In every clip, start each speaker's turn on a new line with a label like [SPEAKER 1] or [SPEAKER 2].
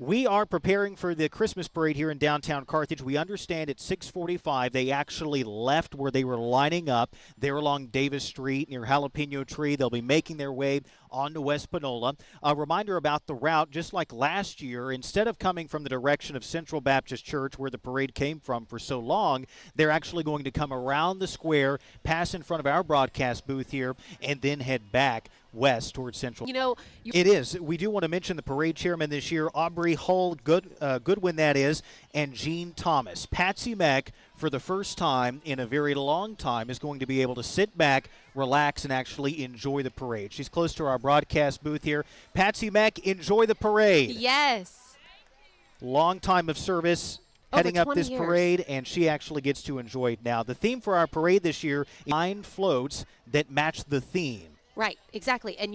[SPEAKER 1] We are preparing for the Christmas parade here in downtown Carthage. We understand at 6:45 they actually left where they were lining up there along Davis Street near Jalapeno Tree. They'll be making their way onto West Panola. A reminder about the route, just like last year, instead of coming from the direction of Central Baptist Church where the parade came from for so long, they're actually going to come around the square, pass in front of our broadcast booth here, and then head back west towards Central. It is. We do want to mention the parade chairman this year, Aubrey Hull Goodwin, that is, and Jean Thomas. Patsy Mack, for the first time in a very long time, is going to be able to sit back, relax, and actually enjoy the parade. She's close to our broadcast booth here. Patsy Mack, enjoy the parade.
[SPEAKER 2] Yes.
[SPEAKER 1] Long time of service. Heading up this
[SPEAKER 2] years.
[SPEAKER 1] Parade, and she actually gets to enjoy it now. The theme for our parade this year is 9 floats that match the theme.
[SPEAKER 2] Right, exactly. And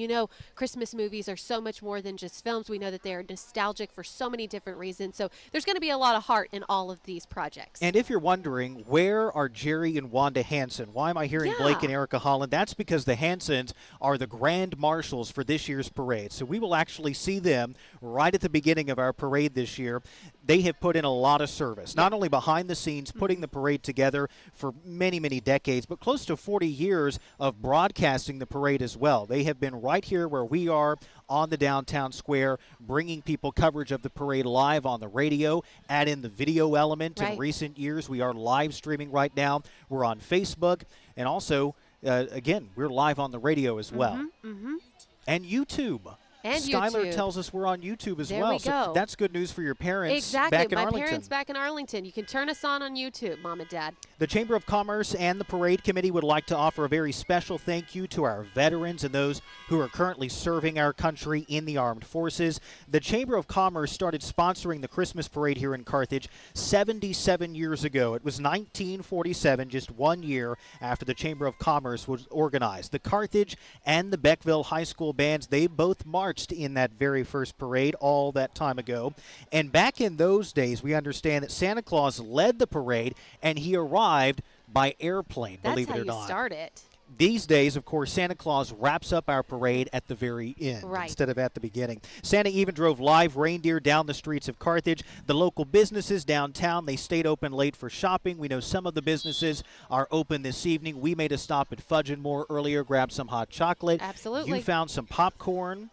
[SPEAKER 2] Christmas movies are so much more than just films. We know that they are nostalgic for so many different reasons. So there's going to be a lot of heart in all of these projects.
[SPEAKER 1] And if you're wondering, where are Jerry and Wanda Hansen? Why am I hearing Blake and Erica Holland? That's because the Hansens are the grand marshals for this year's parade. So we will actually see them right at the beginning of our parade this year. They have put in a lot of service, not only behind the scenes, putting the parade together for many, many decades, but close to 40 years of broadcasting the parade as well. They have been right here where we are on the downtown square, bringing people coverage of the parade live on the radio. Add in the video element. In recent years, we are live streaming right now. We're on Facebook, and also, again, we're live on the radio as well. And YouTube.
[SPEAKER 2] And
[SPEAKER 1] Skylar
[SPEAKER 2] YouTube.
[SPEAKER 1] tells us we're on YouTube as
[SPEAKER 2] there
[SPEAKER 1] well.
[SPEAKER 2] We go.
[SPEAKER 1] So that's good news for your parents
[SPEAKER 2] exactly.
[SPEAKER 1] back in Arlington.
[SPEAKER 2] My parents back in Arlington. You can turn us on YouTube, Mom and Dad.
[SPEAKER 1] The Chamber of Commerce and the Parade Committee would like to offer a very special thank you to our veterans and those who are currently serving our country in the armed forces. The Chamber of Commerce started sponsoring the Christmas parade here in Carthage 77 years ago. It was 1947, just 1 year after the Chamber of Commerce was organized. The Carthage and the Beckville High School bands, they both marched in that very first parade all that time ago. And back in those days, we understand that Santa Claus led the parade, and he arrived by airplane, believe it or not.
[SPEAKER 2] That's how you start it.
[SPEAKER 1] These days, of course, Santa Claus wraps up our parade at the very end instead of at the beginning. Santa even drove live reindeer down the streets of Carthage. The local businesses downtown, they stayed open late for shopping. We know some of the businesses are open this evening. We made a stop at Fudge and More earlier, grabbed some hot chocolate.
[SPEAKER 2] Absolutely.
[SPEAKER 1] You found some popcorn.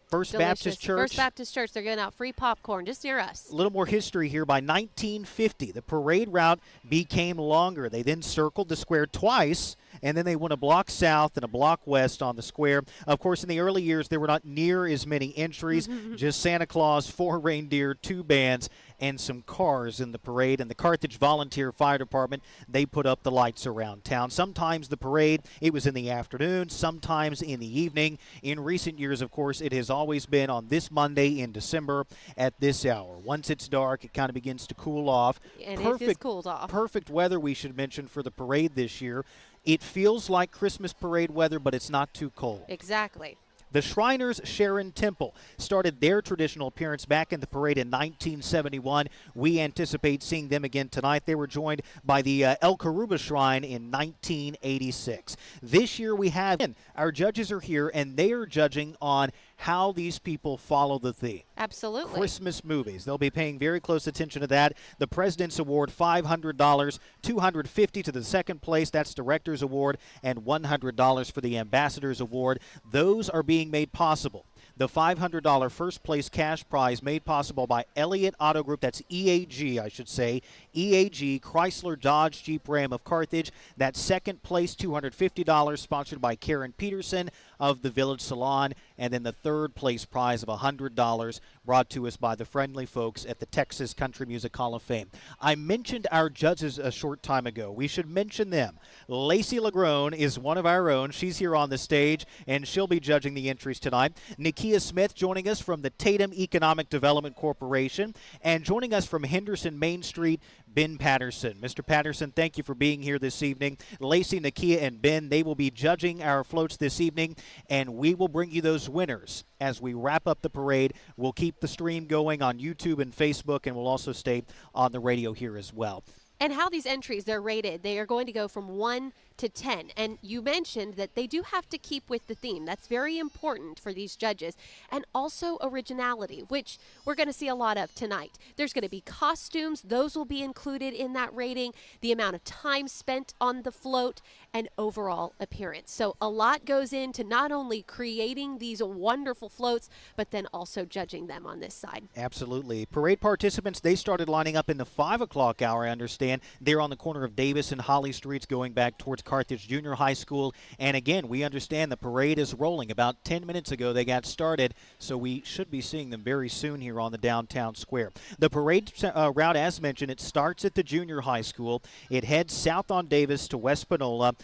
[SPEAKER 1] First
[SPEAKER 2] Delicious.
[SPEAKER 1] Baptist Church.
[SPEAKER 2] First Baptist Church. They're giving out free popcorn just near us.
[SPEAKER 1] A little more history here. By 1950, the parade route became longer. They then circled the square twice, and then they went a block south and a block west on the square. Of course, in the early years, there were not near as many entries, just Santa Claus, 4 reindeer, 2 bands, and some cars in the parade. And the Carthage Volunteer Fire Department, they put up the lights around town. Sometimes the parade, it was in the afternoon, sometimes in the evening. In recent years, of course, it has always been on this Monday in December at this hour. Once it's dark, it kind of begins to cool off.
[SPEAKER 2] And it is cooled off.
[SPEAKER 1] Perfect weather, we should mention, for the parade this year. It feels like Christmas parade weather, but it's not too cold.
[SPEAKER 2] Exactly.
[SPEAKER 1] The Shriners Sharon Temple started their traditional appearance back in the parade in 1971. We anticipate seeing them again tonight. They were joined by the El Karuba Shrine in 1986. This year we have, our judges are here, and they are judging on how these people follow the theme.
[SPEAKER 2] Absolutely.
[SPEAKER 1] Christmas movies. They'll be paying very close attention to that. The President's Award, $500, $250 to the second place. That's Director's Award, and $100 for the Ambassador's Award. Those are being made possible. The $500 first place cash prize made possible by Elliott Auto Group. That's EAG, I should say. EAG, Chrysler Dodge Jeep Ram of Carthage. That second place, $250, sponsored by Karen Peterson of the Village Salon. And then the third place prize of $100 brought to us by the friendly folks at the Texas Country Music Hall of Fame. I mentioned our judges a short time ago. We should mention them. Lacey Lagrone is one of our own. She's here on the stage, and she'll be judging the entries tonight. Nakia Smith joining us from the Tatum Economic Development Corporation, and joining us from Henderson Main Street, Ben Patterson. Mr. Patterson, thank you for being here this evening. Lacey, Nakia, and Ben, they will be judging our floats this evening, and we will bring you those winners as we wrap up the parade. We'll keep the stream going on YouTube and Facebook, and we'll also stay on the radio here as well.
[SPEAKER 2] And how these entries, they're rated. They are going to go from 1 to 10. And you mentioned that they do have to keep with the theme. That's very important for these judges. And also originality, which we're going to see a lot of tonight. There's going to be costumes. Those will be included in that rating. The amount of time spent on the float and overall appearance. So a lot goes into not only creating these wonderful floats, but then also judging them on this side.
[SPEAKER 1] Absolutely. Parade participants, they started lining up in the 5 o'clock hour, I understand. They're on the corner of Davis and Holly Streets going back towards Carthage Junior High School. And again, we understand the parade is rolling. About 10 minutes ago they got started, so we should be seeing them very soon here on the downtown square. The parade route, as mentioned, it starts at the junior high school. It heads south on Davis to West Panola,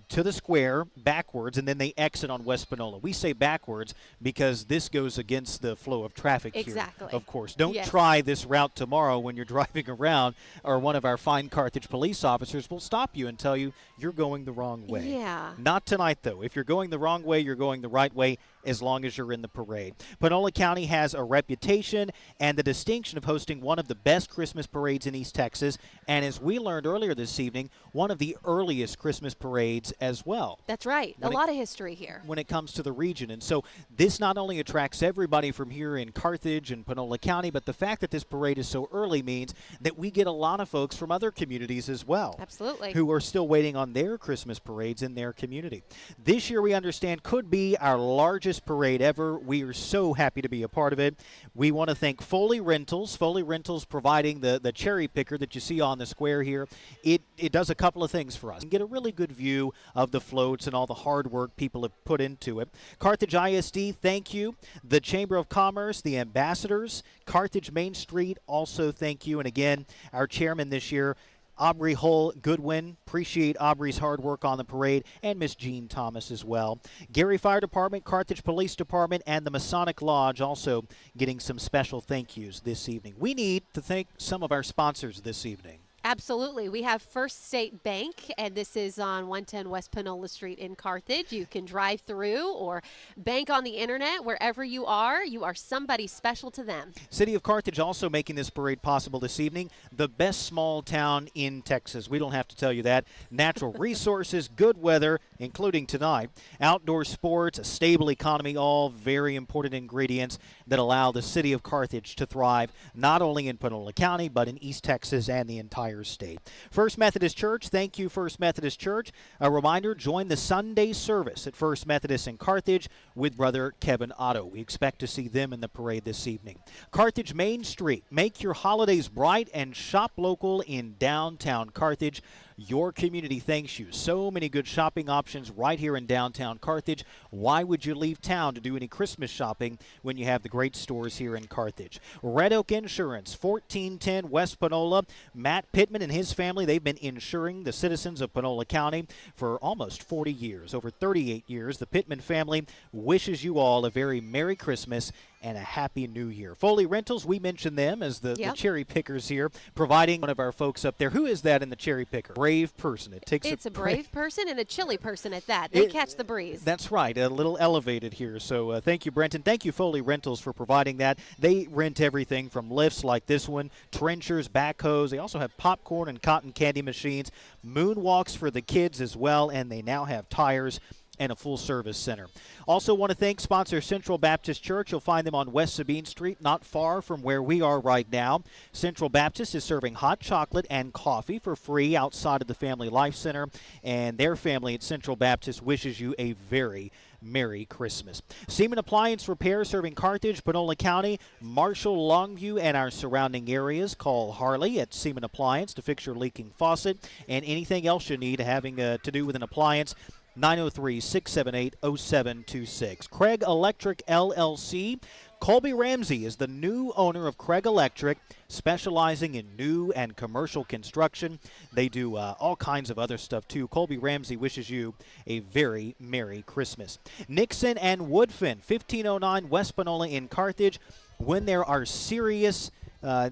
[SPEAKER 1] to the square backwards, and then they exit on West Panola. We say backwards because this goes against the flow of traffic here, of course. Don't try this route tomorrow when you're driving around, or one of our fine Carthage police officers will stop you and tell you you're going the wrong way.
[SPEAKER 2] Yeah.
[SPEAKER 1] Not tonight, though. If you're going the wrong way, you're going the right way, as long as you're in the parade. Panola County has a reputation and the distinction of hosting one of the best Christmas parades in East Texas, and as we learned earlier this evening, one of the earliest Christmas parades as well.
[SPEAKER 2] That's right. A lot of history here
[SPEAKER 1] when it comes to the region. And so this not only attracts everybody from here in Carthage and Panola County, but the fact that this parade is so early means that we get a lot of folks from other communities as well.
[SPEAKER 2] Absolutely.
[SPEAKER 1] Who are still waiting on their Christmas parades in their community. This year, we understand, could be our largest parade ever. We are so happy to be a part of it. We want to thank Foley Rentals. Foley Rentals providing the cherry picker that you see on the square here. It does a couple of things for us. You can get a really good view of the floats and all the hard work people have put into it. Carthage ISD, thank you. The Chamber of Commerce, the ambassadors, Carthage Main Street, also thank you. And again, our chairman this year, Aubrey Hull Goodwin. Appreciate Aubrey's hard work on the parade, and Miss Jean Thomas as well. Gary Fire Department, Carthage Police Department, and the Masonic Lodge also getting some special thank yous this evening. We need to thank some of our sponsors this evening.
[SPEAKER 2] Absolutely. We have First State Bank, and this is on 110 West Panola Street in Carthage. You can drive through or bank on the internet. Wherever you are somebody special to them.
[SPEAKER 1] City of Carthage also making this parade possible this evening. The best small town in Texas. We don't have to tell you that. Natural resources, good weather, including tonight. Outdoor sports, a stable economy, all very important ingredients that allow the city of Carthage to thrive, not only in Panola County, but in East Texas and the entire state. First Methodist Church, thank you, First Methodist Church. A reminder, join the Sunday service at First Methodist in Carthage with Brother Kevin Otto. We expect to see them in the parade this evening. Carthage Main Street, make your holidays bright and shop local in downtown Carthage. Your community thanks you. So many good shopping options right here in downtown Carthage. Why would you leave town to do any Christmas shopping when you have the great stores here in Carthage? Red Oak Insurance, 1410 West Panola. Matt Pittman and his family, they've been insuring the citizens of Panola County for almost 40 years, over 38 years. The Pittman family wishes you all a very Merry Christmas and a Happy New Year. Foley Rentals, we mentioned them as the cherry pickers here, providing one of our folks up there. Who is that in the cherry picker? Brave person.
[SPEAKER 2] It's a brave person and a chilly person at that. They catch the breeze.
[SPEAKER 1] That's right. A little elevated here. So thank you, Brenton. Thank you, Foley Rentals, for providing that. They rent everything from lifts like this one, trenchers, backhoes. They also have popcorn and cotton candy machines, moonwalks for the kids as well, and they now have tires and a full-service center. Also want to thank sponsor Central Baptist Church. You'll find them on West Sabine Street, not far from where we are right now. Central Baptist is serving hot chocolate and coffee for free outside of the Family Life Center, and their family at Central Baptist wishes you a very Merry Christmas. Seaman Appliance Repair serving Carthage, Panola County, Marshall, Longview, and our surrounding areas. Call Harley at Seaman Appliance to fix your leaking faucet and anything else you need having to do with an appliance. 903-678-0726. Craig Electric LLC. Colby Ramsey is the new owner of Craig Electric, specializing in new and commercial construction. They do all kinds of other stuff, too. Colby Ramsey wishes you a very Merry Christmas. Nixon and Woodfin, 1509 West Panola in Carthage. When there are serious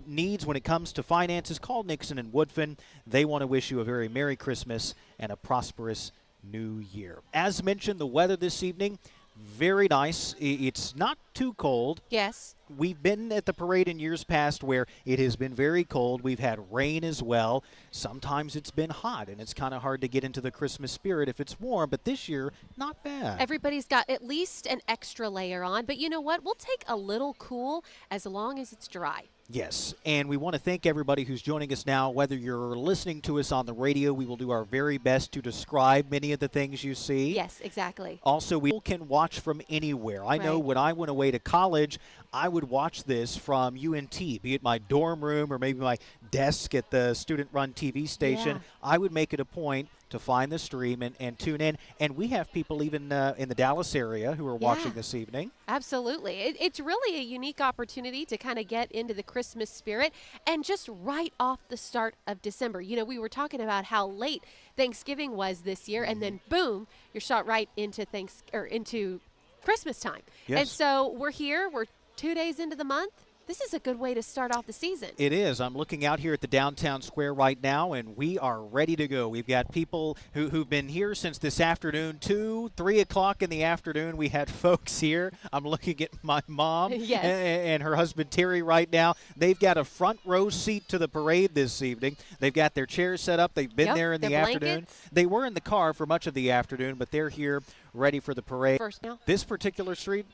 [SPEAKER 1] needs when it comes to finances, call Nixon and Woodfin. They want to wish you a very Merry Christmas and a prosperous New Year. As mentioned, the weather this evening, Very nice. It's not too cold.
[SPEAKER 2] Yes.
[SPEAKER 1] We've been at the parade in years past where it has been very cold. We've had rain as well. Sometimes it's been hot, and it's kind of hard to get into the Christmas spirit if it's warm, but this year, not bad.
[SPEAKER 2] Everybody's got at least an extra layer on, but you know what? We'll take a little cool as long as it's dry.
[SPEAKER 1] Yes, and we want to thank everybody who's joining us now. Whether you're listening to us on the radio, we will do our very best to describe many of the things you see.
[SPEAKER 2] Yes, exactly.
[SPEAKER 1] Also, we can watch from anywhere. I know
[SPEAKER 2] Right.
[SPEAKER 1] when I went away to college, I would watch this from UNT, be it my dorm room or maybe my desk at the student-run TV station.
[SPEAKER 2] Yeah.
[SPEAKER 1] I would make it a point to find the stream and tune in. And we have people even in the Dallas area who are watching
[SPEAKER 2] Yeah.
[SPEAKER 1] this evening.
[SPEAKER 2] Absolutely. It's really a unique opportunity to kind of get into the Christmas spirit and just right off the start of December. You know, we were talking about how late Thanksgiving was this year, and then boom, you're shot right into into Christmas time.
[SPEAKER 1] Yes.
[SPEAKER 2] And so we're here. We're 2 days into the month. This is a good way to start off the season.
[SPEAKER 1] It is. I'm looking out here at the downtown square right now, and we are ready to go. We've got people who've been here since this afternoon, 2, 3 o'clock in the afternoon. We had folks here. I'm looking at my mom
[SPEAKER 2] Yes.
[SPEAKER 1] and her husband Terry right now. They've got a front row seat to the parade this evening. They've got their chairs set up. They've been
[SPEAKER 2] Yep,
[SPEAKER 1] there in the
[SPEAKER 2] their
[SPEAKER 1] afternoon.
[SPEAKER 2] blankets.
[SPEAKER 1] They were in the car for much of the afternoon, but they're here ready for the parade.
[SPEAKER 2] First now.
[SPEAKER 1] This particular street,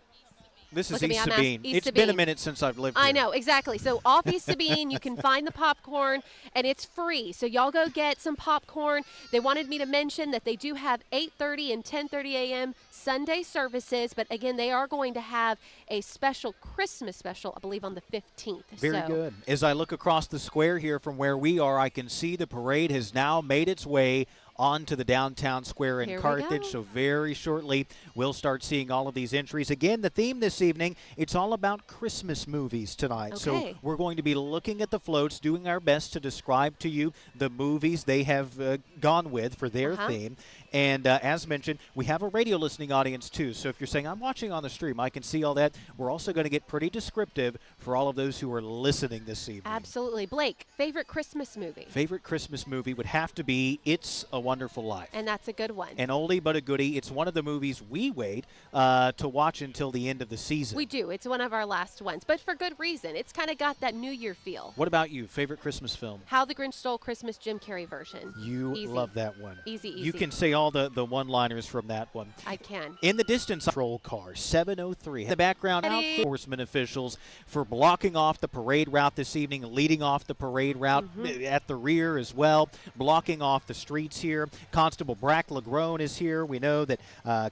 [SPEAKER 1] this is
[SPEAKER 2] Look at me,
[SPEAKER 1] East
[SPEAKER 2] I'm
[SPEAKER 1] Sabine.
[SPEAKER 2] East
[SPEAKER 1] It's been a
[SPEAKER 2] Sabine.
[SPEAKER 1] minute since I've lived here.
[SPEAKER 2] I know, exactly. So off East Sabine, you can find the popcorn, and it's free. So y'all go get some popcorn. They wanted me to mention that they do have 8:30 and 10:30 a.m. Sunday services, but again, they are going to have a special Christmas special, I believe, on the 15th.
[SPEAKER 1] Very
[SPEAKER 2] So,
[SPEAKER 1] good. As I look across the square here from where we are, I can see the parade has now made its way onto the downtown square in
[SPEAKER 2] Here we
[SPEAKER 1] Carthage.
[SPEAKER 2] go.
[SPEAKER 1] So very shortly, we'll start seeing all of these entries. Again, the theme this evening, it's all about Christmas movies tonight. So
[SPEAKER 2] Okay.
[SPEAKER 1] we're going to be looking at the floats, doing our best to describe to you the movies they have gone with for their theme. And as mentioned, we have a radio listening audience too. So if you're saying, I'm watching on the stream, I can see all that. We're also going to get pretty descriptive for all of those who are listening this evening.
[SPEAKER 2] Absolutely. Blake, favorite Christmas movie?
[SPEAKER 1] Favorite Christmas movie would have to be It's a Wonderful Life.
[SPEAKER 2] And that's a good one.
[SPEAKER 1] An oldie but a goodie. It's one of the movies we wait to watch until the end of the season.
[SPEAKER 2] We do. It's one of our last ones, but for good reason. It's kind of got that New Year feel.
[SPEAKER 1] What about you? Favorite Christmas film?
[SPEAKER 2] How the Grinch Stole Christmas, Jim Carrey version.
[SPEAKER 1] You
[SPEAKER 2] Easy.
[SPEAKER 1] love that one.
[SPEAKER 2] Easy, easy.
[SPEAKER 1] You can say all the one-liners from that one.
[SPEAKER 2] I can.
[SPEAKER 1] In the distance, patrol car 703. In the background,
[SPEAKER 2] Ready.
[SPEAKER 1] enforcement officials for blocking off the parade route this evening, leading off the parade route at the rear as well, blocking off the streets here. Constable Brack Lagrone is here. We know that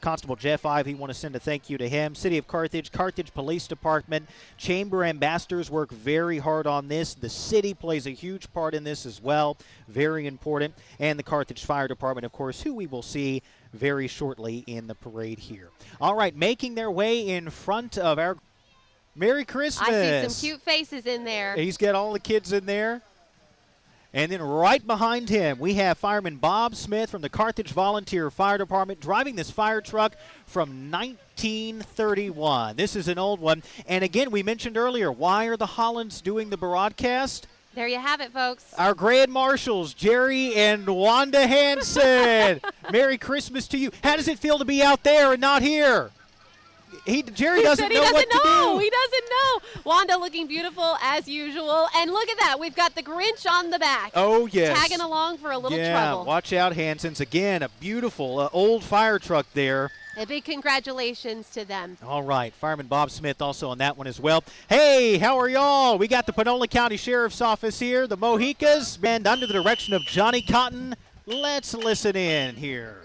[SPEAKER 1] Constable Jeff Ivey, want to send a thank you to him. City of Carthage, Carthage Police Department, Chamber ambassadors work very hard on this. The city plays a huge part in this as well. Very important. And the Carthage Fire Department, of course, who we will see very shortly in the parade here. All right, making their way in front of our Merry Christmas.
[SPEAKER 2] I see some cute faces in there.
[SPEAKER 1] He's got all the kids in there. And then right behind him, we have Fireman Bob Smith from the Carthage Volunteer Fire Department driving this fire truck from 1931. This is an old one. And again, we mentioned earlier, why are the Hollands doing the broadcast?
[SPEAKER 2] There you have it, folks.
[SPEAKER 1] Our Grand Marshals, Jerry and Wanda Hansen. Merry Christmas to you. How does it feel to be out there and not here? Jerry doesn't know what to do.
[SPEAKER 2] He doesn't know. Wanda looking beautiful as usual. And look at that. We've got the Grinch on the back.
[SPEAKER 1] Oh, yes.
[SPEAKER 2] Tagging along for a little
[SPEAKER 1] yeah,
[SPEAKER 2] trouble.
[SPEAKER 1] watch out, Hansons. Again, a beautiful old fire truck there.
[SPEAKER 2] A big congratulations to them.
[SPEAKER 1] All right, Fireman Bob Smith also on that one as well. Hey, how are y'all? We got the Panola County Sheriff's Office here, the Mohicas, and under the direction of Johnny Cotton. Let's listen in here.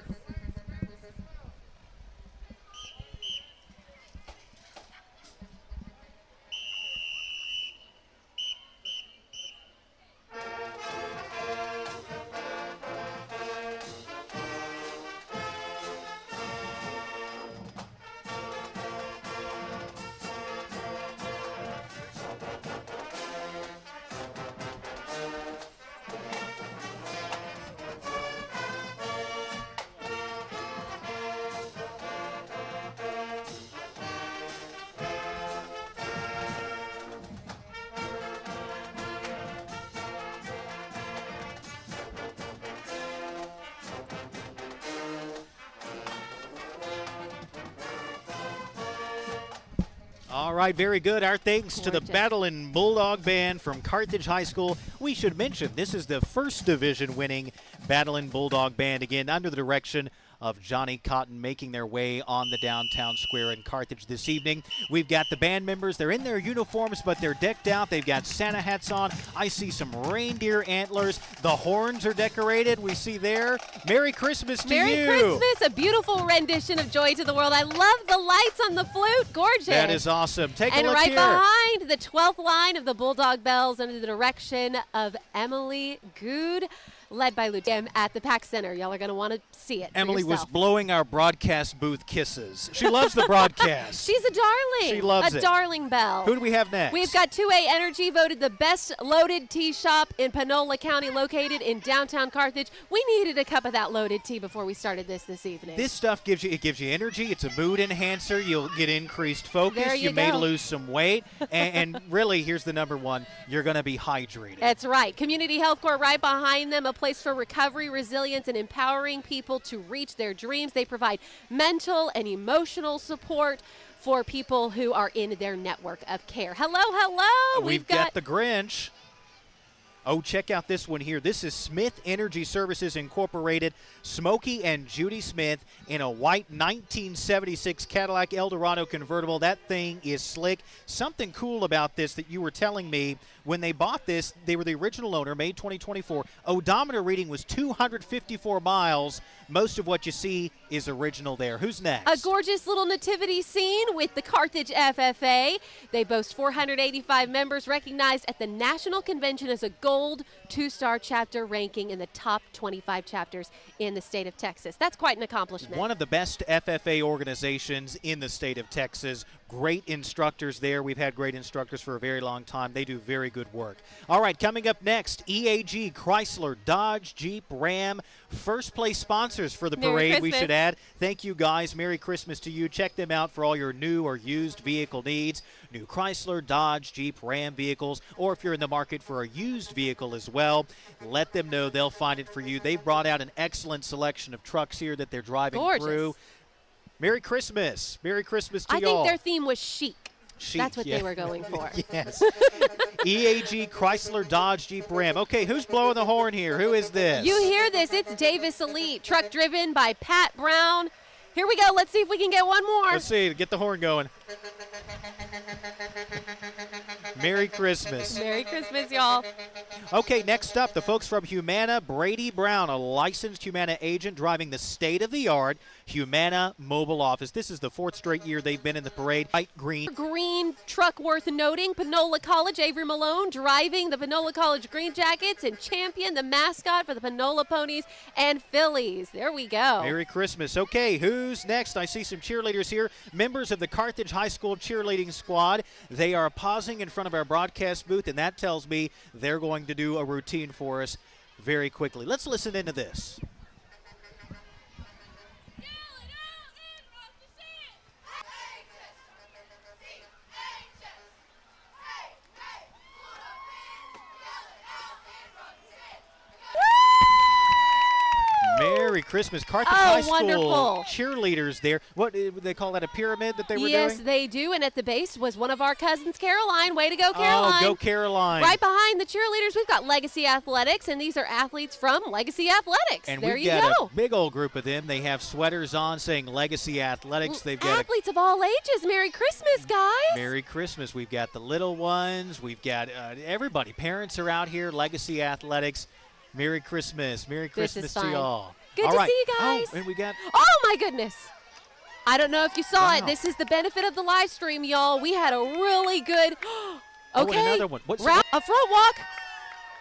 [SPEAKER 1] All right, very good. Our thanks to the
[SPEAKER 2] Gorgeous.
[SPEAKER 1] Battling Bulldog Band from Carthage High School. We should mention this is the first division winning Battling Bulldog Band, again under the direction of Johnny Cotton, making their way on the downtown square in Carthage this evening. We've got the band members. They're in their uniforms, but they're decked out. They've got Santa hats on. I see some reindeer antlers. The horns are decorated. We see there. Merry Christmas to
[SPEAKER 2] Merry
[SPEAKER 1] you.
[SPEAKER 2] Christmas, a beautiful rendition of Joy to the World. I love the lights on the flute. Gorgeous.
[SPEAKER 1] That is awesome. Take a
[SPEAKER 2] And
[SPEAKER 1] look
[SPEAKER 2] right
[SPEAKER 1] here.
[SPEAKER 2] behind the 12th line of the Bulldog Bells under the direction of Emily Good, led by Lieutenant at the PAC Center. Y'all are going to want to see it for
[SPEAKER 1] Emily was
[SPEAKER 2] yourself.
[SPEAKER 1] blowing our broadcast booth kisses. She loves the broadcast.
[SPEAKER 2] She's a darling.
[SPEAKER 1] She loves
[SPEAKER 2] a
[SPEAKER 1] it.
[SPEAKER 2] darling bell.
[SPEAKER 1] Who do we have next?
[SPEAKER 2] We've got 2A Energy, voted the best loaded tea shop in Panola County, located in downtown Carthage. We needed a cup of that loaded tea before we started this evening.
[SPEAKER 1] This stuff gives you energy. It's a mood enhancer. You'll get increased focus.
[SPEAKER 2] There you
[SPEAKER 1] may
[SPEAKER 2] go.
[SPEAKER 1] lose some weight. and really, here's the number one. You're going to be hydrated.
[SPEAKER 2] That's right. Community Health Corps right behind them, a place for recovery, resilience, and empowering people to reach their dreams. They provide mental and emotional support for people who are in their network of care. Hello, hello.
[SPEAKER 1] We've got the Grinch. Oh, check out this one here. This is Smith Energy Services Incorporated. Smokey and Judy Smith in a white 1976 Cadillac Eldorado convertible. That thing is slick. Something cool about this that you were telling me, when they bought this, they were the original owner, May 2024. Odometer reading was 254 miles. Most of what you see is original there. Who's next?
[SPEAKER 2] A gorgeous little nativity scene with the Carthage FFA. They boast 485 members, recognized at the National Convention as a gold 2-star chapter, ranking in the top 25 chapters in the state of Texas. That's quite an accomplishment.
[SPEAKER 1] One of the best FFA organizations in the state of Texas. Great instructors there. We've had great instructors for a very long time. They do very good work. All right, coming up next, EAG, Chrysler, Dodge, Jeep, Ram, first place sponsors for the
[SPEAKER 2] Merry
[SPEAKER 1] parade, we
[SPEAKER 2] Christmas.
[SPEAKER 1] should add. Thank you, guys. Merry Christmas to you. Check them out for all your new or used vehicle needs. New Chrysler, Dodge, Jeep, Ram vehicles, or if you're in the market for a used vehicle as well, let them know. They'll find it for you. They've brought out an excellent selection of trucks here that they're driving
[SPEAKER 2] Gorgeous.
[SPEAKER 1] through. Merry Christmas. Merry Christmas to
[SPEAKER 2] I
[SPEAKER 1] y'all.
[SPEAKER 2] think their theme was chic.
[SPEAKER 1] Chic,
[SPEAKER 2] That's what
[SPEAKER 1] yeah.
[SPEAKER 2] they were going for.
[SPEAKER 1] Yes. EAG, Chrysler, Dodge, Jeep, Ram. Okay, who's blowing the horn here? Who is this?
[SPEAKER 2] You hear this. It's Davis Elite, truck driven by Pat Brown. Here we go. Let's see if we can get one more.
[SPEAKER 1] Let's see. Get the horn going. Merry Christmas.
[SPEAKER 2] Merry Christmas, y'all.
[SPEAKER 1] Okay, next up, the folks from Humana, Brady Brown, a licensed Humana agent driving the state-of-the-art Humana mobile office. This is the 4th straight year they've been in the parade. Light green.
[SPEAKER 2] Green truck worth noting. Panola College, Avery Malone driving the Panola College Green Jackets and champion, the mascot for the Panola Ponies and Phillies. There we go.
[SPEAKER 1] Merry Christmas. Okay, who's next? I see some cheerleaders here. Members of the Carthage High School cheerleading squad. They are pausing in front of our broadcast booth, and that tells me they're going to do a routine for us very quickly. Let's listen into this. Merry Christmas. Carthage High School
[SPEAKER 2] wonderful.
[SPEAKER 1] cheerleaders there. What do they call that, a pyramid that they were
[SPEAKER 2] Yes,
[SPEAKER 1] doing?
[SPEAKER 2] they do. And at the base was one of our cousins, Caroline. Way to go, Caroline.
[SPEAKER 1] Oh, go Caroline.
[SPEAKER 2] Right behind the cheerleaders, we've got Legacy Athletics, and these are athletes from Legacy Athletics.
[SPEAKER 1] And
[SPEAKER 2] there
[SPEAKER 1] we've
[SPEAKER 2] you
[SPEAKER 1] got
[SPEAKER 2] go.
[SPEAKER 1] a big old group of them. They have sweaters on saying Legacy Athletics. They've got
[SPEAKER 2] Athletes of all ages. Merry Christmas, guys.
[SPEAKER 1] Merry Christmas. We've got the little ones. We've got everybody. Parents are out here. Legacy Athletics. Merry Christmas. Merry
[SPEAKER 2] This is
[SPEAKER 1] Christmas to
[SPEAKER 2] fun.
[SPEAKER 1] y'all.
[SPEAKER 2] Good
[SPEAKER 1] All
[SPEAKER 2] to
[SPEAKER 1] right.
[SPEAKER 2] see you guys.
[SPEAKER 1] Oh, and we got
[SPEAKER 2] Oh, my goodness. I don't know if you saw
[SPEAKER 1] Wow.
[SPEAKER 2] it. This is the benefit of the live stream, y'all. We had a really good.
[SPEAKER 1] and
[SPEAKER 2] Okay.
[SPEAKER 1] another one. What's
[SPEAKER 2] A front walk.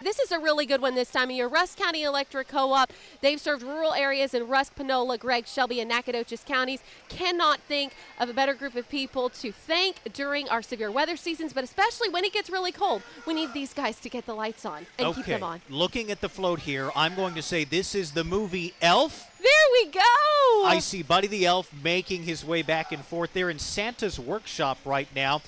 [SPEAKER 2] This is a really good one this time of year. Rusk County Electric Co-op. They've served rural areas in Rusk, Panola, Gregg, Shelby, and Nacogdoches counties. Cannot think of a better group of people to thank during our severe weather seasons, but especially when it gets really cold. We need these guys to get the lights on and keep them on.
[SPEAKER 1] Looking at the float here, I'm going to say this is the movie Elf.
[SPEAKER 2] There we go.
[SPEAKER 1] I see Buddy the Elf making his way back and forth. They're in Santa's workshop right now.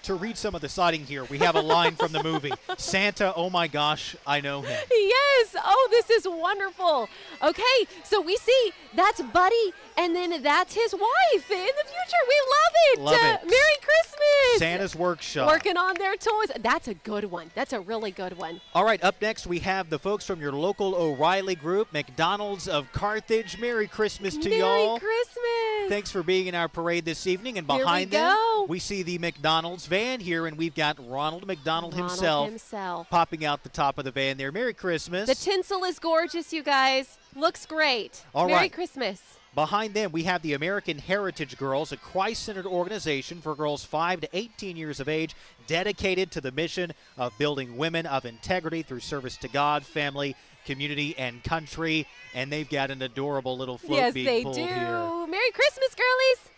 [SPEAKER 1] to read some of the citing here, we have a line from the movie. Santa, oh my gosh, I know him.
[SPEAKER 2] Yes. Oh, this is wonderful. Okay, so we see that's Buddy, and then that's his wife in the future. We love it.
[SPEAKER 1] Love it.
[SPEAKER 2] Merry Christmas.
[SPEAKER 1] Santa's Workshop.
[SPEAKER 2] Working on their toys. That's a good one. That's a really good one.
[SPEAKER 1] All right, up next we have the folks from your local O'Reilly group, McDonald's of Carthage. Merry Christmas to y'all.
[SPEAKER 2] Merry Christmas.
[SPEAKER 1] Thanks for being in our parade this evening. And
[SPEAKER 2] Here we
[SPEAKER 1] behind them,
[SPEAKER 2] go.
[SPEAKER 1] we see the McDonald's van here, and we've got Ronald McDonald
[SPEAKER 2] Ronald
[SPEAKER 1] himself popping out the top of the van there. Merry Christmas.
[SPEAKER 2] The tinsel is gorgeous, you guys. Looks great.
[SPEAKER 1] All
[SPEAKER 2] Merry
[SPEAKER 1] right.
[SPEAKER 2] Christmas.
[SPEAKER 1] Behind them, we have the American Heritage Girls, a Christ-centered organization for girls 5 to 18 years of age, dedicated to the mission of building women of integrity through service to God, family, community, and country. And they've got an adorable little float
[SPEAKER 2] Yes,
[SPEAKER 1] being
[SPEAKER 2] they
[SPEAKER 1] pulled
[SPEAKER 2] do.
[SPEAKER 1] here.
[SPEAKER 2] Merry Christmas, girlies.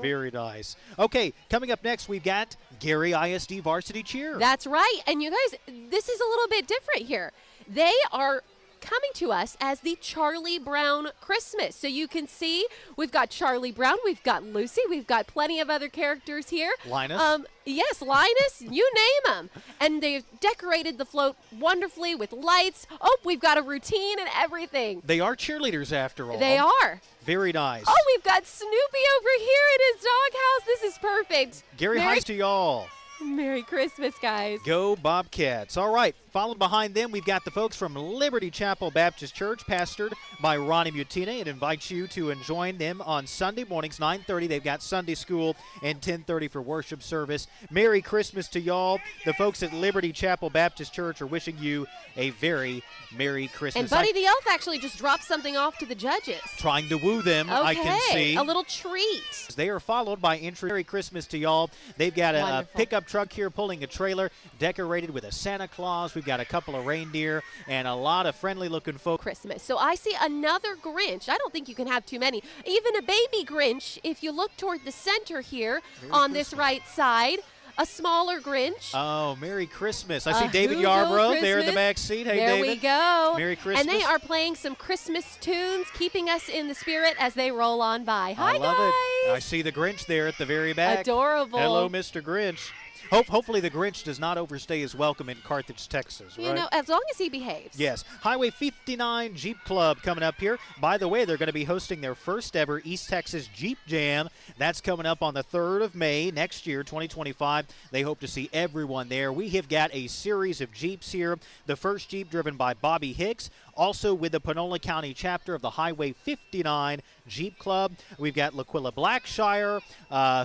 [SPEAKER 1] Very nice. Okay, coming up next, we've got Gary ISD Varsity Cheer.
[SPEAKER 2] That's right. And you guys, this is a little bit different here. They are coming to us as the Charlie Brown Christmas. So you can see we've got Charlie Brown, we've got Lucy, we've got plenty of other characters here.
[SPEAKER 1] Linus?
[SPEAKER 2] Yes, Linus, you name them. And they've decorated the float wonderfully with lights. Oh, we've got a routine and everything.
[SPEAKER 1] They are cheerleaders after all.
[SPEAKER 2] They are.
[SPEAKER 1] Very nice.
[SPEAKER 2] Oh, we've got Snoopy over here in his doghouse. This is perfect.
[SPEAKER 1] Gary, hi to y'all.
[SPEAKER 2] Merry Christmas, guys.
[SPEAKER 1] Go Bobcats. All right, followed behind them, we've got the folks from Liberty Chapel Baptist Church, pastored by Ronnie Mutina, and invites you to join them on Sunday mornings, 9:30. They've got Sunday school and 10:30 for worship service. Merry Christmas to y'all. The folks at Liberty Chapel Baptist Church are wishing you a very Merry Christmas.
[SPEAKER 2] And Buddy the Elf actually just dropped something off to the judges.
[SPEAKER 1] Trying to woo them,
[SPEAKER 2] Okay,
[SPEAKER 1] I can see.
[SPEAKER 2] a little treat.
[SPEAKER 1] They are followed by Merry Christmas to y'all. They've got a
[SPEAKER 2] Wonderful.
[SPEAKER 1] pickup truck here pulling a trailer decorated with a Santa Claus. We've got a couple of reindeer and a lot of friendly-looking folk.
[SPEAKER 2] Christmas. So I see another Grinch. I don't think you can have too many. Even a baby Grinch, if you look toward the center here on this right side, a smaller Grinch.
[SPEAKER 1] Oh, Merry Christmas. I see
[SPEAKER 2] A
[SPEAKER 1] David
[SPEAKER 2] Who Go
[SPEAKER 1] Yarbrough there in the
[SPEAKER 2] Christmas.
[SPEAKER 1] back seat. Hey,
[SPEAKER 2] there
[SPEAKER 1] David.
[SPEAKER 2] we go.
[SPEAKER 1] Merry Christmas.
[SPEAKER 2] And they are playing some Christmas tunes, keeping us in the spirit as they roll on by. Hi,
[SPEAKER 1] I love
[SPEAKER 2] guys.
[SPEAKER 1] it. I see the Grinch there at the very back.
[SPEAKER 2] Adorable.
[SPEAKER 1] Hello, Mr. Grinch. Hopefully the Grinch does not overstay his welcome in Carthage, Texas, right?
[SPEAKER 2] You know, as long as he behaves.
[SPEAKER 1] Yes. Highway 59 Jeep Club coming up here. By the way, they're going to be hosting their first ever East Texas Jeep Jam. That's coming up on the 3rd of May next year, 2025. They hope to see everyone there. We have got a series of Jeeps here. The first Jeep driven by Bobby Hicks, also with the Panola County chapter of the Highway 59 Jeep Club. We've got Laquilla Blackshire.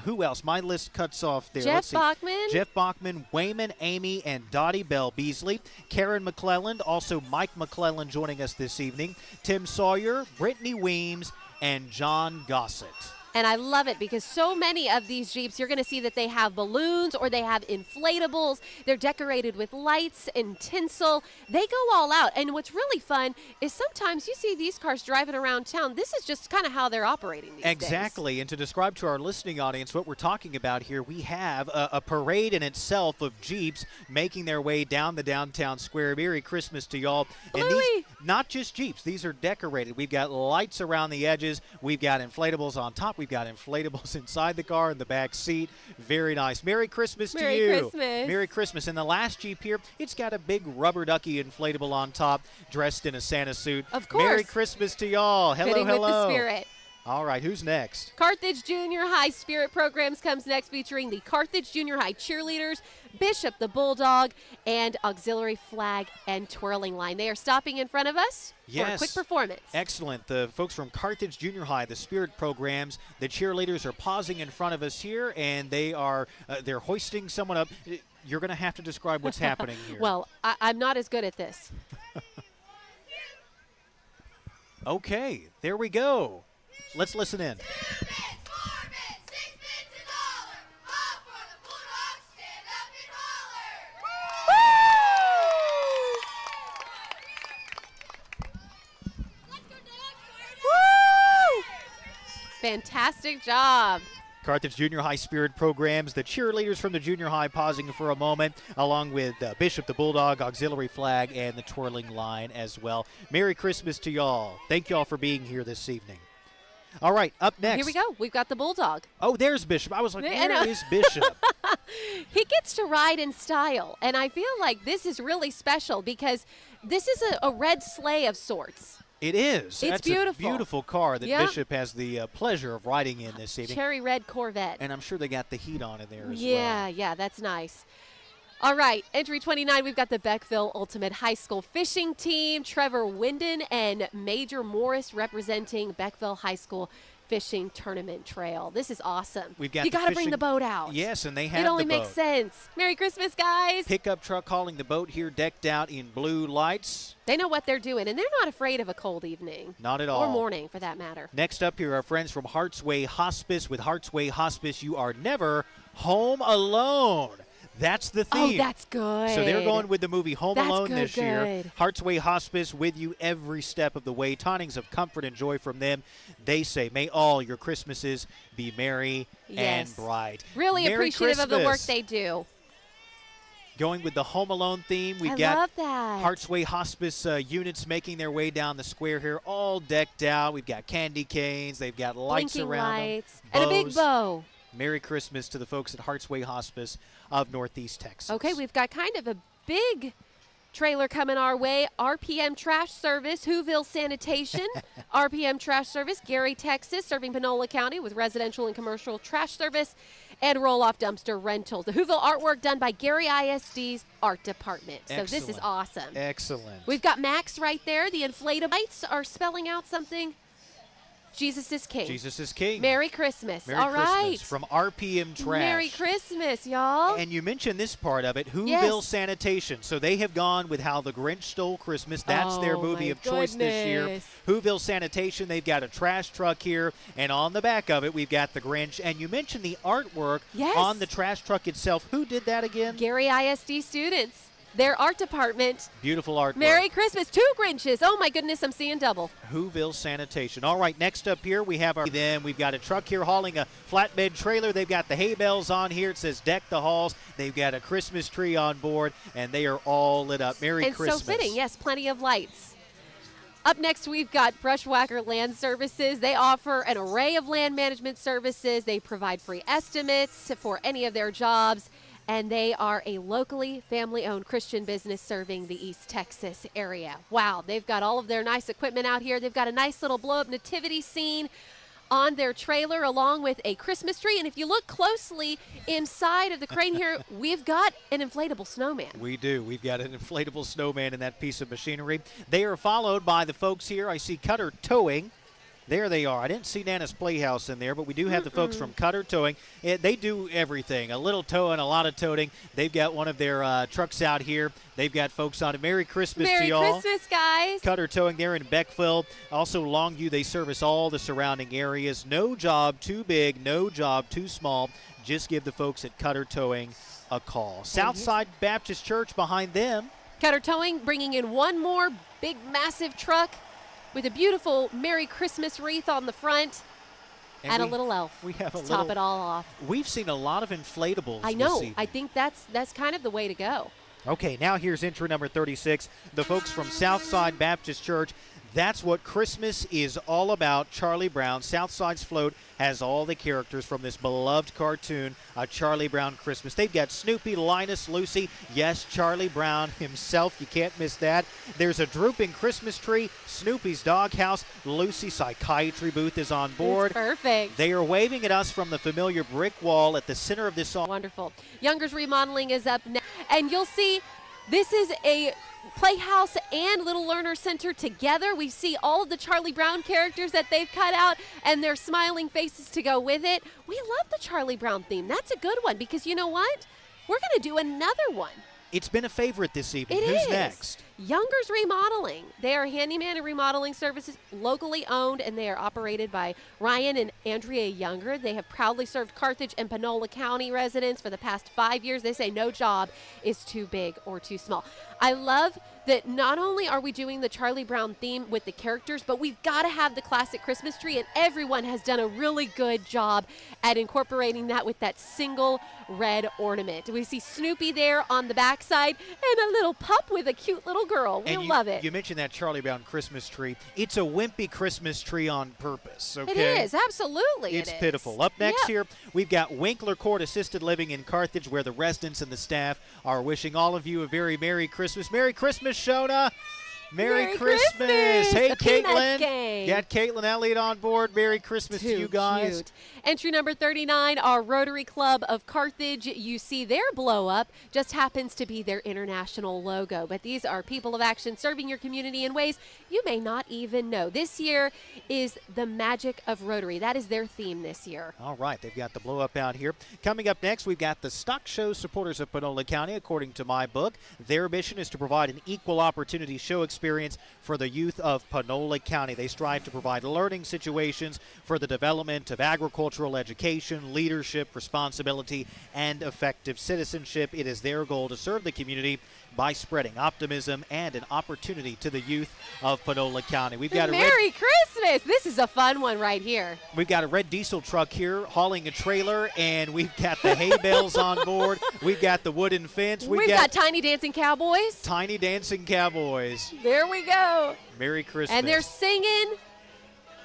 [SPEAKER 1] Who else? My list cuts off there.
[SPEAKER 2] Jeff
[SPEAKER 1] Let's see.
[SPEAKER 2] Bachman.
[SPEAKER 1] Jeff Bachman, Wayman, Amy, and Dottie Bell Beasley. Karen McClelland, also Mike McClelland joining us this evening. Tim Sawyer, Brittany Weems, and John Gossett.
[SPEAKER 2] And I love it because so many of these Jeeps, you're going to see that they have balloons or they have inflatables. They're decorated with lights and tinsel. They go all out. And what's really fun is sometimes you see these cars driving around town. This is just kind of how they're operating these days.
[SPEAKER 1] Exactly. And to describe to our listening audience what we're talking about here, we have a parade in itself of Jeeps making their way down the downtown square. Merry Christmas to y'all. And these, not just Jeeps, these are decorated. We've got lights around the edges. We've got inflatables on top. We've got inflatables inside the car in the back seat. Very nice. Merry Christmas to you.
[SPEAKER 2] Merry Christmas.
[SPEAKER 1] Merry Christmas. And the last Jeep here, it's got a big rubber ducky inflatable on top, dressed in a Santa suit.
[SPEAKER 2] Of course.
[SPEAKER 1] Merry Christmas to y'all. Hello,
[SPEAKER 2] Fitting
[SPEAKER 1] hello.
[SPEAKER 2] with the spirit.
[SPEAKER 1] All right, who's next?
[SPEAKER 2] Carthage Junior High Spirit Programs comes next, featuring the Carthage Junior High cheerleaders, Bishop the Bulldog, and auxiliary flag and twirling line. They are stopping in front of us for a quick performance.
[SPEAKER 1] Excellent. The folks from Carthage Junior High, the Spirit Programs, the cheerleaders are pausing in front of us here, and they are they're hoisting someone up. You're going to have to describe what's happening here.
[SPEAKER 2] Well, I'm not as good at this.
[SPEAKER 1] Okay, there we go. Let's listen in.
[SPEAKER 2] Fantastic job.
[SPEAKER 1] Carthage Junior High Spirit Programs, the cheerleaders from the junior high pausing for a moment, along with Bishop the Bulldog, auxiliary flag, and the twirling line as well. Merry Christmas to y'all. Thank y'all for being here this evening. All right, up next.
[SPEAKER 2] Here we go. We've got the Bulldog.
[SPEAKER 1] Oh, there's Bishop. I was like,
[SPEAKER 2] I know.
[SPEAKER 1] where is Bishop?
[SPEAKER 2] He gets to ride in style, and I feel like this is really special because this is a red sleigh of sorts.
[SPEAKER 1] It is.
[SPEAKER 2] It's
[SPEAKER 1] That's
[SPEAKER 2] beautiful.
[SPEAKER 1] a beautiful car that
[SPEAKER 2] Yeah.
[SPEAKER 1] Bishop has the pleasure of riding in this evening.
[SPEAKER 2] Cherry red Corvette.
[SPEAKER 1] And I'm sure they got the heat on in there as well.
[SPEAKER 2] Yeah, that's nice. All right, entry 29, we've got the Beckville Ultimate High School Fishing Team, Trevor Winden and Major Morris representing Beckville High School Fishing Tournament Trail. This is awesome.
[SPEAKER 1] We've got
[SPEAKER 2] you
[SPEAKER 1] the
[SPEAKER 2] got to bring
[SPEAKER 1] fishing-
[SPEAKER 2] the boat out.
[SPEAKER 1] Yes, and they have
[SPEAKER 2] It only
[SPEAKER 1] the
[SPEAKER 2] makes
[SPEAKER 1] boat.
[SPEAKER 2] sense. Merry Christmas, guys.
[SPEAKER 1] Pickup truck hauling the boat here, decked out in blue lights.
[SPEAKER 2] They know what they're doing, and they're not afraid of a cold evening.
[SPEAKER 1] Not at all.
[SPEAKER 2] Or morning, for that matter.
[SPEAKER 1] Next up here, our friends from Heart's Way Hospice. With Heart's Way Hospice, you are never home alone. That's the theme.
[SPEAKER 2] Oh, that's good.
[SPEAKER 1] So they're going with the movie Home
[SPEAKER 2] That's
[SPEAKER 1] Alone
[SPEAKER 2] good,
[SPEAKER 1] this year.
[SPEAKER 2] good.
[SPEAKER 1] Heart's Way Hospice with you every step of the way. Tidings of comfort and joy from them. They say, may all your Christmases be merry
[SPEAKER 2] Yes.
[SPEAKER 1] and bright.
[SPEAKER 2] Really
[SPEAKER 1] Merry
[SPEAKER 2] appreciative of the work
[SPEAKER 1] Christmas.
[SPEAKER 2] they do.
[SPEAKER 1] Going with the Home Alone theme, we've
[SPEAKER 2] I
[SPEAKER 1] got
[SPEAKER 2] love that.
[SPEAKER 1] Heart's Way Hospice units making their way down the square here, all decked out. We've got candy canes. They've got lights
[SPEAKER 2] Blinking
[SPEAKER 1] around
[SPEAKER 2] lights.
[SPEAKER 1] them.
[SPEAKER 2] And a big
[SPEAKER 1] bows.
[SPEAKER 2] bow.
[SPEAKER 1] Merry Christmas to the folks at Heart's Way Hospice of Northeast Texas.
[SPEAKER 2] Okay, we've got kind of a big trailer coming our way. RPM Trash Service, Whoville Sanitation, RPM Trash Service, Gary, Texas, serving Panola County with residential and commercial trash service and roll-off dumpster rentals. The Whoville artwork done by Gary ISD's art department. So this is
[SPEAKER 1] Excellent.
[SPEAKER 2] awesome.
[SPEAKER 1] Excellent.
[SPEAKER 2] We've got Max right there. The inflatable lights are spelling out something. Jesus is King.
[SPEAKER 1] Jesus is King.
[SPEAKER 2] Merry Christmas.
[SPEAKER 1] Merry
[SPEAKER 2] All
[SPEAKER 1] Christmas
[SPEAKER 2] right.
[SPEAKER 1] from RPM Trash.
[SPEAKER 2] Merry Christmas, y'all.
[SPEAKER 1] And you mentioned this part of it, Whoville
[SPEAKER 2] Yes.
[SPEAKER 1] Sanitation. So they have gone with How the Grinch Stole Christmas. That's their
[SPEAKER 2] Oh,
[SPEAKER 1] movie
[SPEAKER 2] my
[SPEAKER 1] of choice this year.
[SPEAKER 2] goodness.
[SPEAKER 1] Whoville Sanitation, they've got a trash truck here, and on the back of it, we've got the Grinch. And you mentioned the artwork
[SPEAKER 2] Yes.
[SPEAKER 1] on the trash truck itself. Who did that again?
[SPEAKER 2] Gary ISD students. Their art department.
[SPEAKER 1] Beautiful artwork.
[SPEAKER 2] Merry Christmas. 2 Grinches. Oh, my goodness, I'm seeing double.
[SPEAKER 1] Whoville Sanitation. All right, next up here we have we've got a truck here hauling a flatbed trailer. They've got the hay bales on here. It says deck the halls. They've got a Christmas tree on board, and they are all lit up. Merry
[SPEAKER 2] And
[SPEAKER 1] Christmas.
[SPEAKER 2] so fitting. Yes, plenty of lights. Up next, we've got Brushwhacker Land Services. They offer an array of land management services. They provide free estimates for any of their jobs. And they are a locally family-owned Christian business serving the East Texas area. Wow, they've got all of their nice equipment out here. They've got a nice little blow-up nativity scene on their trailer along with a Christmas tree. And if you look closely inside of the crane here, we've got an inflatable snowman.
[SPEAKER 1] We do. We've got an inflatable snowman in that piece of machinery. They are followed by the folks here. I see Cutter Towing. There they are. I didn't see Nana's Playhouse in there, but we do have the folks from Cutter Towing. They do everything, a little towing, a lot of toting. They've got one of their trucks out here. They've got folks on it. Merry Christmas to y'all.
[SPEAKER 2] Merry Christmas, guys.
[SPEAKER 1] Cutter Towing there in Beckville. Also Longview, they service all the surrounding areas. No job too big, no job too small. Just give the folks at Cutter Towing a call. Southside Baptist Church behind them.
[SPEAKER 2] Cutter Towing bringing in one more big, massive truck with a beautiful Merry Christmas wreath on the front and a little elf
[SPEAKER 1] we have a
[SPEAKER 2] to top
[SPEAKER 1] little-
[SPEAKER 2] it all off.
[SPEAKER 1] We've seen a lot of inflatables
[SPEAKER 2] I
[SPEAKER 1] this
[SPEAKER 2] know.
[SPEAKER 1] evening.
[SPEAKER 2] I think that's kind of the way to go.
[SPEAKER 1] Okay, now here's entry number 36. The folks from Southside Baptist Church. That's what Christmas is all about. Charlie Brown. Southside's float has all the characters from this beloved cartoon, A Charlie Brown Christmas. They've got Snoopy, Linus, Lucy. Yes, Charlie Brown himself. You can't miss that. There's a drooping Christmas tree. Snoopy's doghouse. Lucy's psychiatry booth is on board.
[SPEAKER 2] It's perfect.
[SPEAKER 1] They are waving at us from the familiar brick wall at the center of this song.
[SPEAKER 2] Wonderful. Younger's Remodeling is up now. And you'll see this is a Playhouse and Little Learner Center together. We see all of the Charlie Brown characters that they've cut out and their smiling faces to go with it. We love the Charlie Brown theme. That's a good one because you know what? We're going to do another one.
[SPEAKER 1] It's been a favorite this evening.
[SPEAKER 2] It
[SPEAKER 1] Who's
[SPEAKER 2] is.
[SPEAKER 1] next?
[SPEAKER 2] Younger's Remodeling. They are handyman and remodeling services, locally owned, and they are operated by Ryan and Andrea Younger. They have proudly served Carthage and Panola County residents for the past 5 years. They say no job is too big or too small. I love that not only are we doing the Charlie Brown theme with the characters, but we've got to have the classic Christmas tree, and everyone has done a really good job at incorporating that with that single red ornament. We see Snoopy there on the backside and a little pup with a cute little little girl. We love it.
[SPEAKER 1] You mentioned that Charlie Brown Christmas tree. It's a wimpy Christmas tree on purpose, okay?
[SPEAKER 2] It is, absolutely.
[SPEAKER 1] It's pitiful. Up next here, we've got Winkler Court Assisted Living in Carthage, where the residents and the staff are wishing all of you a very Merry Christmas. Merry Christmas, Shona. Merry Christmas. Hey,
[SPEAKER 2] The Peanuts
[SPEAKER 1] Caitlin.
[SPEAKER 2] Gang.
[SPEAKER 1] Got Caitlin Elliott on board. Merry Christmas to you guys.
[SPEAKER 2] Cute. Entry number 39, our Rotary Club of Carthage. You see their blow up just happens to be their international logo. But these are people of action serving your community in ways you may not even know. This year is the magic of Rotary. That is their theme this year.
[SPEAKER 1] All right, they've got the blow up out here. Coming up next, we've got the Stock Show Supporters of Panola County. According to my book, their mission is to provide an equal opportunity show experience for the youth of Panola County. They strive to provide learning situations for the development of agricultural education, leadership, responsibility, and effective citizenship. It is their goal to serve the community by spreading optimism and an opportunity to the youth of Panola County. We've got
[SPEAKER 2] Merry Christmas! This is a fun one right here.
[SPEAKER 1] We've got a red diesel truck here hauling a trailer, and we've got the hay bales on board. We've got the wooden fence.
[SPEAKER 2] We've got Tiny Dancing Cowboys.
[SPEAKER 1] Tiny Dancing Cowboys.
[SPEAKER 2] There we go.
[SPEAKER 1] Merry Christmas.
[SPEAKER 2] And they're singing.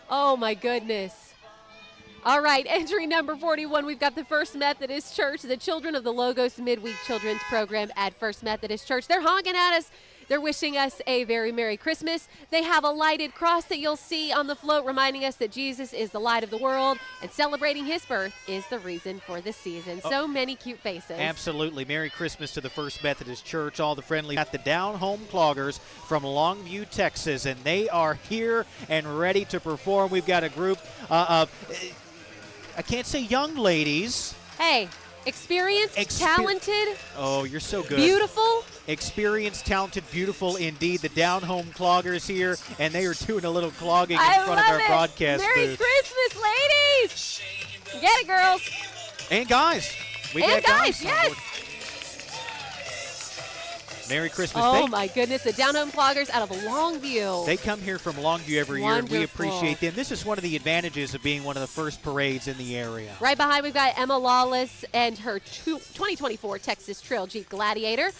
[SPEAKER 2] Oh, my goodness. All right, entry number 41, we've got the First Methodist Church, the Children of the Logos Midweek Children's Program at First Methodist Church. They're honking at us. They're wishing us a very Merry Christmas. They have a lighted cross that you'll see on the float reminding us that Jesus is the light of the world, and celebrating his birth is the reason for the season. So many cute faces.
[SPEAKER 1] Absolutely. Merry Christmas to the First Methodist Church, all the friendly. Got the Down Home Cloggers from Longview, Texas, and they are here and ready to perform. We've got a group of, I can't say young ladies.
[SPEAKER 2] Hey, experienced, talented.
[SPEAKER 1] Oh, you're so good.
[SPEAKER 2] Beautiful.
[SPEAKER 1] Experienced, talented, beautiful indeed. The Down Home Cloggers here, and they are doing a little clogging in front of our broadcast
[SPEAKER 2] Merry
[SPEAKER 1] booth.
[SPEAKER 2] Christmas, ladies. Get it, girls.
[SPEAKER 1] And guys. We
[SPEAKER 2] and
[SPEAKER 1] got
[SPEAKER 2] guys, yes.
[SPEAKER 1] Merry Christmas.
[SPEAKER 2] Oh, my goodness. The Down Home Cloggers out of Longview.
[SPEAKER 1] They come here from Longview every year, and we appreciate them. This is one of the advantages of being one of the first parades in the area.
[SPEAKER 2] Right behind, we've got Emma Lawless and her 2024 Texas Trail Jeep Gladiator.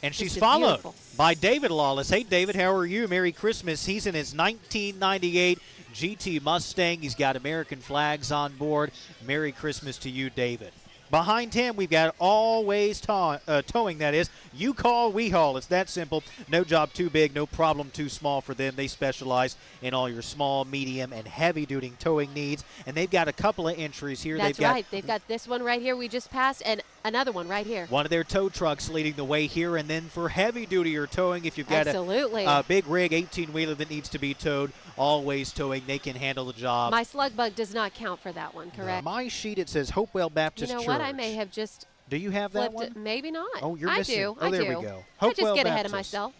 [SPEAKER 1] And she's followed by David Lawless. Hey, David, how are you? Merry Christmas. He's in his 1998 GT Mustang. He's got American flags on board. Merry Christmas to you, David. Behind him, we've got Always Towing, that is. You call, we haul. It's that simple. No job too big, no problem too small for them. They specialize in all your small, medium, and heavy-duty towing needs. And they've got a couple of entries here.
[SPEAKER 2] That's right. They've got this one right here we just passed and another one right here.
[SPEAKER 1] One of their tow trucks leading the way here. And then for heavy-duty or towing, if you've got a big rig 18-wheeler that needs to be towed, Always Towing, they can handle the job.
[SPEAKER 2] My slug bug does not count for that one, correct?
[SPEAKER 1] My sheet, it says Hopewell Baptist Church.
[SPEAKER 2] You know what? I may have just
[SPEAKER 1] Do you have that one?
[SPEAKER 2] Maybe not.
[SPEAKER 1] Oh, you're missing.
[SPEAKER 2] I do.
[SPEAKER 1] Oh, there
[SPEAKER 2] we
[SPEAKER 1] go.
[SPEAKER 2] I just get ahead of myself.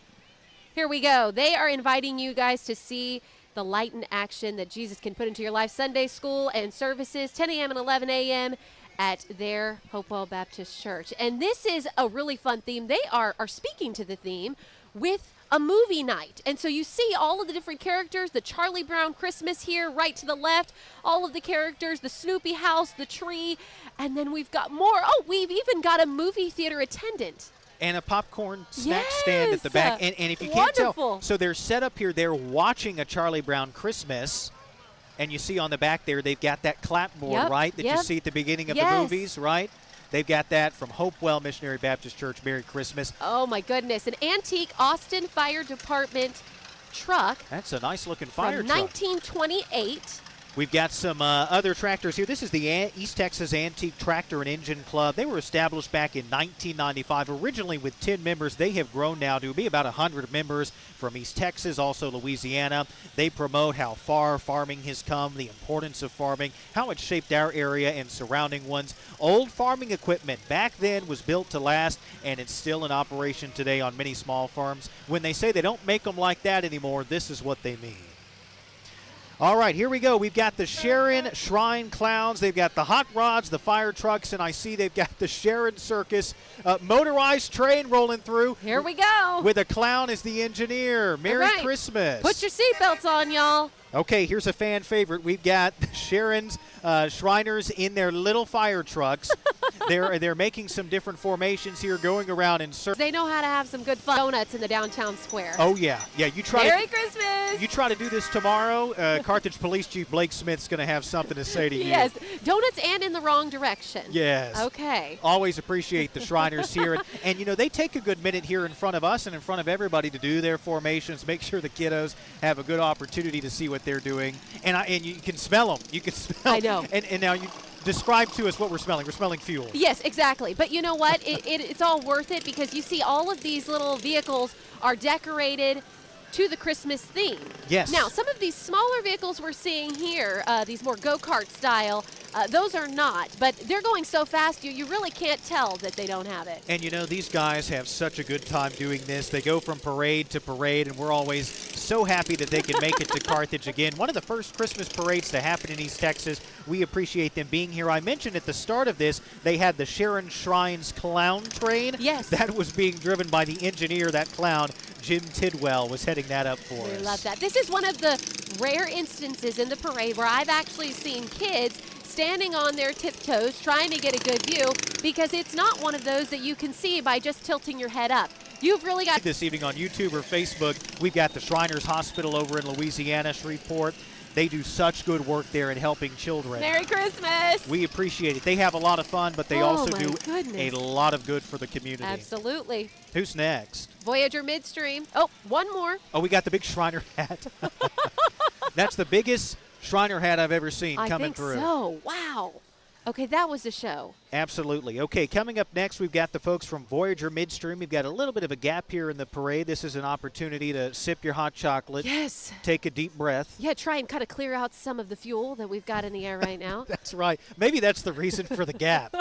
[SPEAKER 2] Here we go. They are inviting you guys to see the light in action that Jesus can put into your life. Sunday school and services, 10 a.m. and 11 a.m. at their Hopewell Baptist Church. And this is a really fun theme. They are speaking to the theme with a movie night. And so you see all of the different characters, the Charlie Brown Christmas here right to the left, all of the characters, the Snoopy house, the tree, and then we've got more. Oh, we've even got a movie theater attendant.
[SPEAKER 1] And a popcorn snack stand at the back. And if you can't tell, so they're set up here, they're watching a Charlie Brown Christmas. And you see on the back there, they've got that clapboard, right, that you see at the beginning of the movies, right? They've got that from Hopewell Missionary Baptist Church. Merry Christmas.
[SPEAKER 2] Oh, my goodness. An antique Austin Fire Department truck.
[SPEAKER 1] That's a nice-looking fire truck.
[SPEAKER 2] From 1928.
[SPEAKER 1] We've got some other tractors here. This is the East Texas Antique Tractor and Engine Club. They were established back in 1995, originally with 10 members. They have grown now to be about 100 members from East Texas, also Louisiana. They promote how far farming has come, the importance of farming, how it's shaped our area and surrounding ones. Old farming equipment back then was built to last, and it's still in operation today on many small farms. When they say they don't make them like that anymore, this is what they mean. All right, here we go. We've got the Sharon Shrine Clowns. They've got the hot rods, the fire trucks, and I see they've got the Sharon Circus motorized train rolling through.
[SPEAKER 2] Here we go.
[SPEAKER 1] With a clown as the engineer. Merry Christmas.
[SPEAKER 2] Put your seatbelts on, y'all.
[SPEAKER 1] Okay, here's a fan favorite. We've got Sharon's Shriners in their little fire trucks. they're making some different formations here, going around in circles.
[SPEAKER 2] They know how to have some good fun donuts in the downtown square.
[SPEAKER 1] Oh yeah. You try
[SPEAKER 2] Merry Christmas.
[SPEAKER 1] You try to do this tomorrow. Carthage Police Chief Blake Smith's going to have something to say to you.
[SPEAKER 2] Yes, donuts and in the wrong direction.
[SPEAKER 1] Yes.
[SPEAKER 2] Okay.
[SPEAKER 1] Always appreciate the Shriners here. And, they take a good minute here in front of us and in front of everybody to do their formations, make sure the kiddos have a good opportunity to see what they're doing. And you can smell them. You can smell.
[SPEAKER 2] I know.
[SPEAKER 1] And now you describe to us what we're smelling. We're smelling fuel.
[SPEAKER 2] Yes, exactly. But you know what? It's all worth it because you see all of these little vehicles are decorated to the Christmas theme.
[SPEAKER 1] Yes.
[SPEAKER 2] Now, some of these smaller vehicles we're seeing here, these more go-kart style, those are not. But they're going so fast, you really can't tell that they don't have it.
[SPEAKER 1] And, these guys have such a good time doing this. They go from parade to parade, and we're always so happy that they can make it to Carthage again. One of the first Christmas parades to happen in East Texas. We appreciate them being here. I mentioned at the start of this, they had the Sharon Shrines Clown Train.
[SPEAKER 2] Yes.
[SPEAKER 1] That was being driven by the engineer, that clown, Jim Tidwell, was heading that up for us.
[SPEAKER 2] We love that. This is one of the rare instances in the parade where I've actually seen kids standing on their tiptoes trying to get a good view because it's not one of those that you can see by just tilting your head up. You've really got
[SPEAKER 1] this evening on YouTube or Facebook. We've got the Shriners Hospital over in Louisiana, Shreveport. They do such good work there in helping children.
[SPEAKER 2] Merry Christmas.
[SPEAKER 1] We appreciate it. They have a lot of fun, but they also do a lot of good for the community.
[SPEAKER 2] Absolutely.
[SPEAKER 1] Who's next?
[SPEAKER 2] Voyager Midstream. Oh, one more.
[SPEAKER 1] Oh, we got the big Shriner hat. That's the biggest Shriner hat I've ever seen coming through.
[SPEAKER 2] I think so. Wow. Okay, that was the show.
[SPEAKER 1] Absolutely. Okay, coming up next, we've got the folks from Voyager Midstream. We've got a little bit of a gap here in the parade. This is an opportunity to sip your hot chocolate.
[SPEAKER 2] Yes.
[SPEAKER 1] Take a deep breath.
[SPEAKER 2] Yeah, try and kind of clear out some of the fuel that we've got in the air right now.
[SPEAKER 1] That's right. Maybe that's the reason for the gap.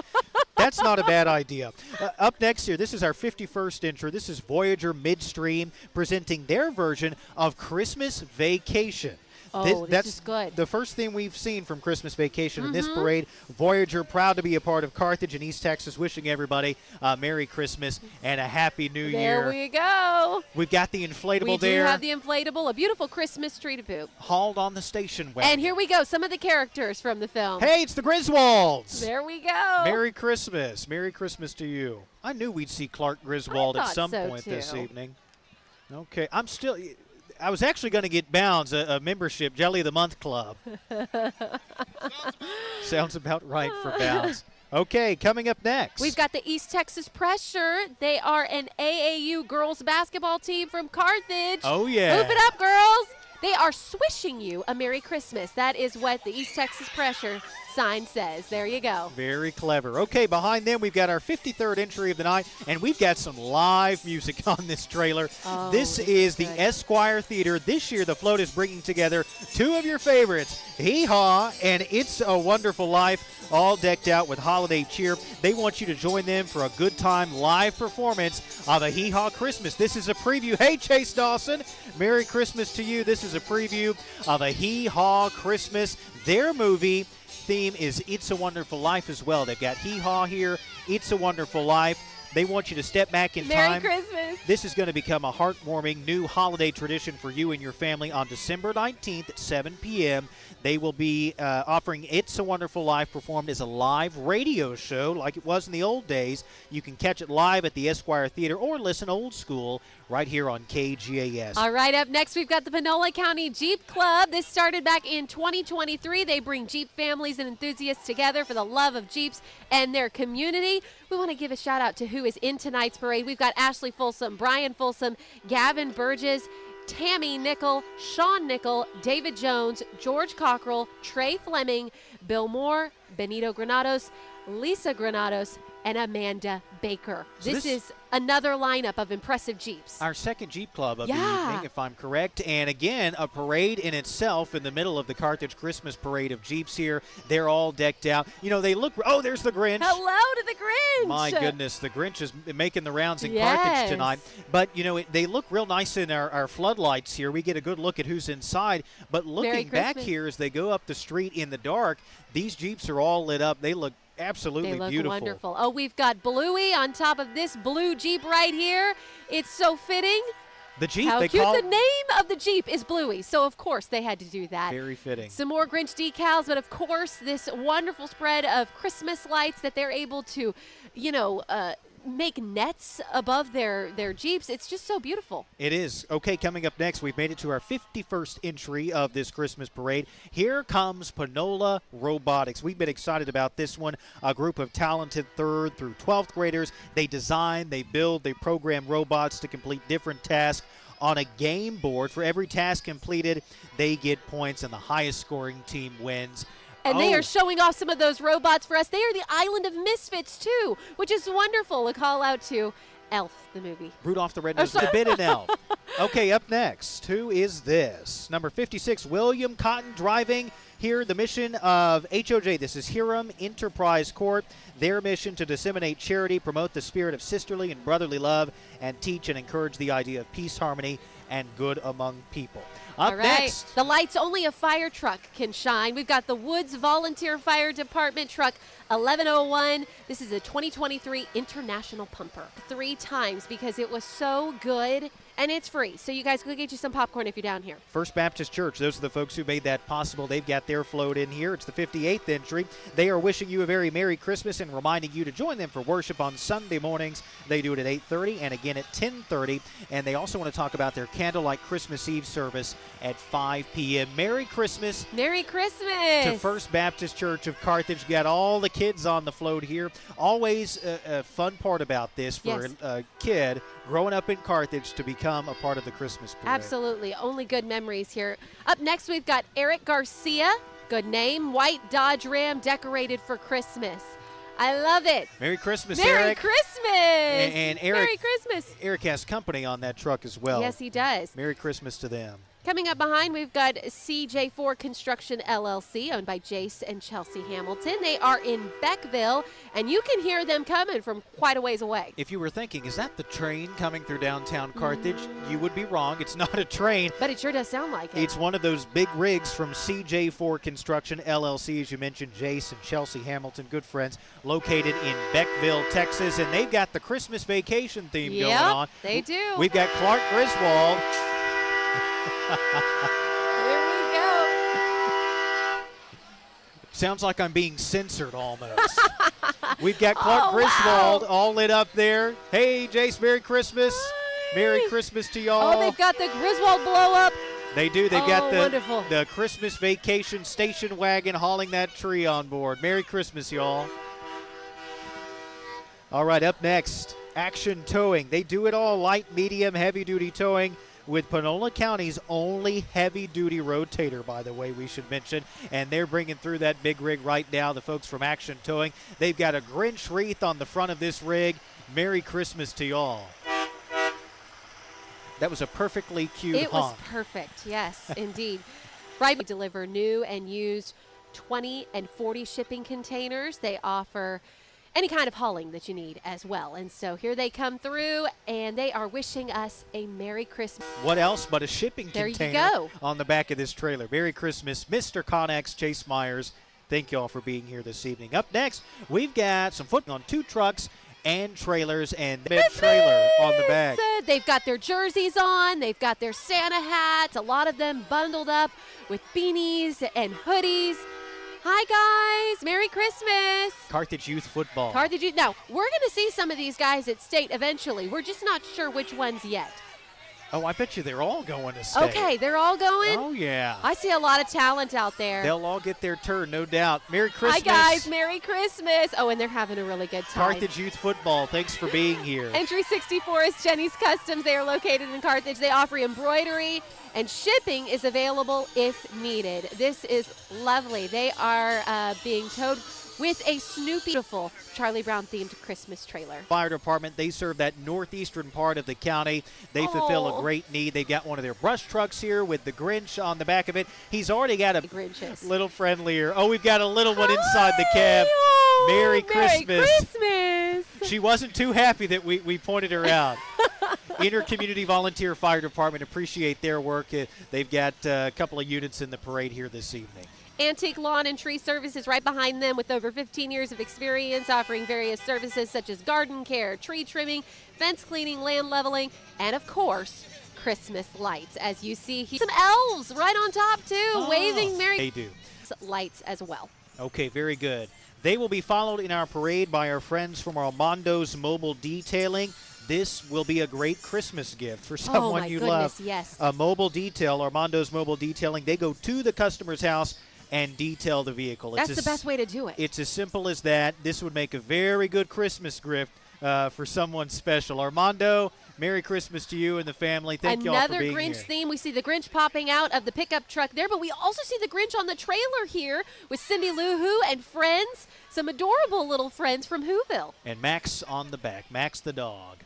[SPEAKER 1] That's not a bad idea. Up next here, this is our 51st intro. This is Voyager Midstream presenting their version of Christmas Vacation.
[SPEAKER 2] Oh, this is good.
[SPEAKER 1] The first thing we've seen from Christmas Vacation in this parade. Voyager proud to be a part of Carthage and East Texas, wishing everybody a Merry Christmas and a Happy New Year.
[SPEAKER 2] There we go.
[SPEAKER 1] We've got the inflatable there.
[SPEAKER 2] We do have the inflatable, a beautiful Christmas tree to boot.
[SPEAKER 1] Hauled on the station wagon.
[SPEAKER 2] And here we go, some of the characters from the film.
[SPEAKER 1] Hey, it's the Griswolds.
[SPEAKER 2] There we go.
[SPEAKER 1] Merry Christmas. Merry Christmas to you. I knew we'd see Clark Griswold at some point this evening. Okay, I was actually going to get Bounds a membership, Jelly of the Month Club. Sounds about right for Bounds. Okay, coming up next.
[SPEAKER 2] We've got the East Texas Pressure. They are an AAU girls basketball team from Carthage.
[SPEAKER 1] Oh, yeah.
[SPEAKER 2] Hoop it up, girls. They are swishing you a Merry Christmas. That is what the East Texas Pressure sign says. There you go.
[SPEAKER 1] Very clever. Okay, behind them we've got our 53rd entry of the night, and we've got some live music on this trailer.
[SPEAKER 2] Oh,
[SPEAKER 1] this is the Esquire Theater. This year the float is bringing together two of your favorites, Hee Haw and It's a Wonderful Life, all decked out with holiday cheer. They want you to join them for a good time live performance of a Hee Haw Christmas. This is a preview. Hey, Chase Dawson, Merry Christmas to you. This is a preview of a Hee Haw Christmas. Their movie theme is It's a Wonderful Life as well. They've got Hee Haw here, It's a Wonderful Life. They want you to step back in time.
[SPEAKER 2] Merry Christmas.
[SPEAKER 1] This is going to become a heartwarming new holiday tradition for you and your family on December 19th at 7 p.m. They will be offering It's a Wonderful Life performed as a live radio show like it was in the old days. You can catch it live at the Esquire Theater or listen old school right here on KGAS.
[SPEAKER 2] All right, up next we've got the Panola County Jeep Club. This started back in 2023. They bring Jeep families and enthusiasts together for the love of Jeeps and their community. We want to give a shout out to who is in tonight's parade. We've got Ashley Folsom, Brian Folsom, Gavin Burgess, Tammy Nickel, Sean Nickel, David Jones, George Cockrell, Trey Fleming, Bill Moore, Benito Granados, Lisa Granados, and Amanda Baker.
[SPEAKER 1] So
[SPEAKER 2] this is another lineup of impressive Jeeps.
[SPEAKER 1] Our second Jeep Club of the evening, if I'm correct. And again, a parade in itself in the middle of the Carthage Christmas Parade of Jeeps here. They're all decked out. You know, they look, oh, there's the Grinch.
[SPEAKER 2] Hello to the Grinch.
[SPEAKER 1] My goodness, the Grinch is making the rounds in Carthage tonight. But, you know, they look real nice in our floodlights here. We get a good look at who's inside. But looking back here as they go up the street in the dark, these Jeeps are all lit up. They look absolutely beautiful.
[SPEAKER 2] They look wonderful. Oh, we've got Bluey on top of this blue Jeep right here. It's so fitting
[SPEAKER 1] The Jeep,
[SPEAKER 2] How
[SPEAKER 1] they
[SPEAKER 2] cute.
[SPEAKER 1] call
[SPEAKER 2] The name of the Jeep is Bluey, so of course they had to do that.
[SPEAKER 1] very fitting.
[SPEAKER 2] Some more Grinch decals, but of course this wonderful spread of Christmas lights that they're able to, make nets above their Jeeps. It's just so beautiful.
[SPEAKER 1] It is. Okay, coming up next, we've made it to our 51st entry of this Christmas parade. Here comes Panola Robotics. We've been excited about this one. A group of talented 3rd through 12th graders. They design, they build, they program robots to complete different tasks on a game board. For every task completed, they get points, and the highest scoring team wins.
[SPEAKER 2] And they are showing off some of those robots for us. They are the Island of Misfits, too, which is wonderful. A call out to Elf, the movie.
[SPEAKER 1] Rudolph the Red-Nosed Forbidden Elf. Okay, up next, who is this? Number 56, William Cotton, driving here the mission of HOJ. This is Hiram Enterprise Corp. Their mission to disseminate charity, promote the spirit of sisterly and brotherly love, and teach and encourage the idea of peace, harmony, and good among people. Up
[SPEAKER 2] All right.
[SPEAKER 1] next.
[SPEAKER 2] The lights only a fire truck can shine. We've got the Woods Volunteer Fire Department truck 1101. This is a 2023 International Pumper. 3 times because it was so good, and it's free. So you guys go get you some popcorn if you're down here.
[SPEAKER 1] First Baptist Church, those are the folks who made that possible. They've got their float in here. It's the 58th entry. They are wishing you a very Merry Christmas and reminding you to join them for worship on Sunday mornings. They do it at 8:30 and again at 10:30. And they also want to talk about their candlelight Christmas Eve service at 5 p.m. Merry Christmas.
[SPEAKER 2] Merry Christmas.
[SPEAKER 1] To First Baptist Church of Carthage. Got all the kids on the float here. Always a fun part about this for
[SPEAKER 2] Yes.
[SPEAKER 1] a kid growing up in Carthage to become a part of the Christmas parade.
[SPEAKER 2] Absolutely. Only good memories here. Up next, we've got Eric Garcia. Good name. White Dodge Ram decorated for Christmas. I love it.
[SPEAKER 1] Merry Christmas,
[SPEAKER 2] Merry
[SPEAKER 1] Eric.
[SPEAKER 2] Christmas.
[SPEAKER 1] And Eric,
[SPEAKER 2] Merry Christmas.
[SPEAKER 1] Eric has company on that truck as well.
[SPEAKER 2] Yes, he does.
[SPEAKER 1] Merry Christmas to them.
[SPEAKER 2] Coming up behind, we've got CJ4 Construction LLC, owned by Jace and Chelsea Hamilton. They are in Beckville, and you can hear them coming from quite a ways away.
[SPEAKER 1] If you were thinking, is that the train coming through downtown Carthage? You would be wrong. It's not a train.
[SPEAKER 2] But it sure does sound like it.
[SPEAKER 1] It's one of those big rigs from CJ4 Construction LLC, as you mentioned, Jace and Chelsea Hamilton, good friends, located in Beckville, Texas. And they've got the Christmas vacation theme going on.
[SPEAKER 2] They do.
[SPEAKER 1] We've got Clark Griswold.
[SPEAKER 2] Here we go.
[SPEAKER 1] Sounds like I'm being censored almost. We've got Clark Griswold all lit up there. Hey, Jace, Merry Christmas.
[SPEAKER 2] Hi.
[SPEAKER 1] Merry Christmas to y'all.
[SPEAKER 2] Oh, they've got the Griswold blow up.
[SPEAKER 1] They do. They've got
[SPEAKER 2] wonderful.
[SPEAKER 1] the Christmas vacation station wagon hauling that tree on board. Merry Christmas, y'all. All right, up next, Action Towing. They do it all, light, medium, heavy-duty towing, with Panola County's only heavy-duty rotator, by the way, we should mention. And they're bringing through that big rig right now, the folks from Action Towing. They've got a Grinch wreath on the front of this rig. Merry Christmas to y'all. That was a perfectly cued
[SPEAKER 2] It was
[SPEAKER 1] honk.
[SPEAKER 2] perfect. Yes, indeed. Right, we deliver new and used 20 and 40 shipping containers. They offer any kind of hauling that you need as well. And so here they come through, and they are wishing us a Merry Christmas.
[SPEAKER 1] What else but a shipping
[SPEAKER 2] There you
[SPEAKER 1] container
[SPEAKER 2] go.
[SPEAKER 1] on the back of this trailer. Merry Christmas, Mr. Connex, Chase Myers. Thank you all for being here this evening. Up next, we've got some foot on 2 trucks and trailers, and the trailer on the back.
[SPEAKER 2] They've got their jerseys on. They've got their Santa hats. A lot of them bundled up with beanies and hoodies. Hi, guys. Merry Christmas.
[SPEAKER 1] Carthage Youth Football.
[SPEAKER 2] Carthage Youth. Now, we're going to see some of these guys at state eventually. We're just not sure which ones yet.
[SPEAKER 1] Oh, I bet you they're all going to state.
[SPEAKER 2] Okay, they're all going?
[SPEAKER 1] Oh, yeah.
[SPEAKER 2] I see a lot of talent out there.
[SPEAKER 1] They'll all get their turn, no doubt. Merry Christmas.
[SPEAKER 2] Hi, guys. Merry Christmas. Oh, and they're having a really good time.
[SPEAKER 1] Carthage Youth Football, thanks for being here.
[SPEAKER 2] Entry 64 is Jenny's Customs. They are located in Carthage. They offer embroidery, and shipping is available if needed. This is lovely. They are being towed with a Snoopy, beautiful Charlie Brown themed Christmas trailer.
[SPEAKER 1] Fire department, they serve that northeastern part of the county. They fulfill a great need. They've got one of their brush trucks here with the Grinch on the back of it. He's already got a
[SPEAKER 2] Grinches.
[SPEAKER 1] little friendlier. Oh, we've got a little one inside the cab.
[SPEAKER 2] Oh,
[SPEAKER 1] Merry Christmas.
[SPEAKER 2] Merry Christmas.
[SPEAKER 1] She wasn't too happy that we pointed her out. Inter-Community Volunteer Fire Department, appreciate their work. They've got a couple of units in the parade here this evening.
[SPEAKER 2] Antique Lawn and Tree Services right behind them with over 15 years of experience, offering various services such as garden care, tree trimming, fence cleaning, land leveling, and of course, Christmas lights. As you see here, some elves right on top too, waving Merry
[SPEAKER 1] They do.
[SPEAKER 2] lights as well.
[SPEAKER 1] Okay, very good. They will be followed in our parade by our friends from Armando's Mobile Detailing. This will be a great Christmas gift for someone you love.
[SPEAKER 2] Yes.
[SPEAKER 1] A mobile detail, Armando's Mobile Detailing. They go to the customer's house and detail the vehicle.
[SPEAKER 2] That's the best way to do it.
[SPEAKER 1] It's as simple as that. This would make a very good Christmas gift for someone special. Armando, Merry Christmas to you and the family. Thank you all for being
[SPEAKER 2] Another Grinch
[SPEAKER 1] here.
[SPEAKER 2] theme. We see the Grinch popping out of the pickup truck there, but we also see the Grinch on the trailer here with Cindy Lou Who and friends, some adorable little friends from Whoville.
[SPEAKER 1] And Max on the back, Max the dog.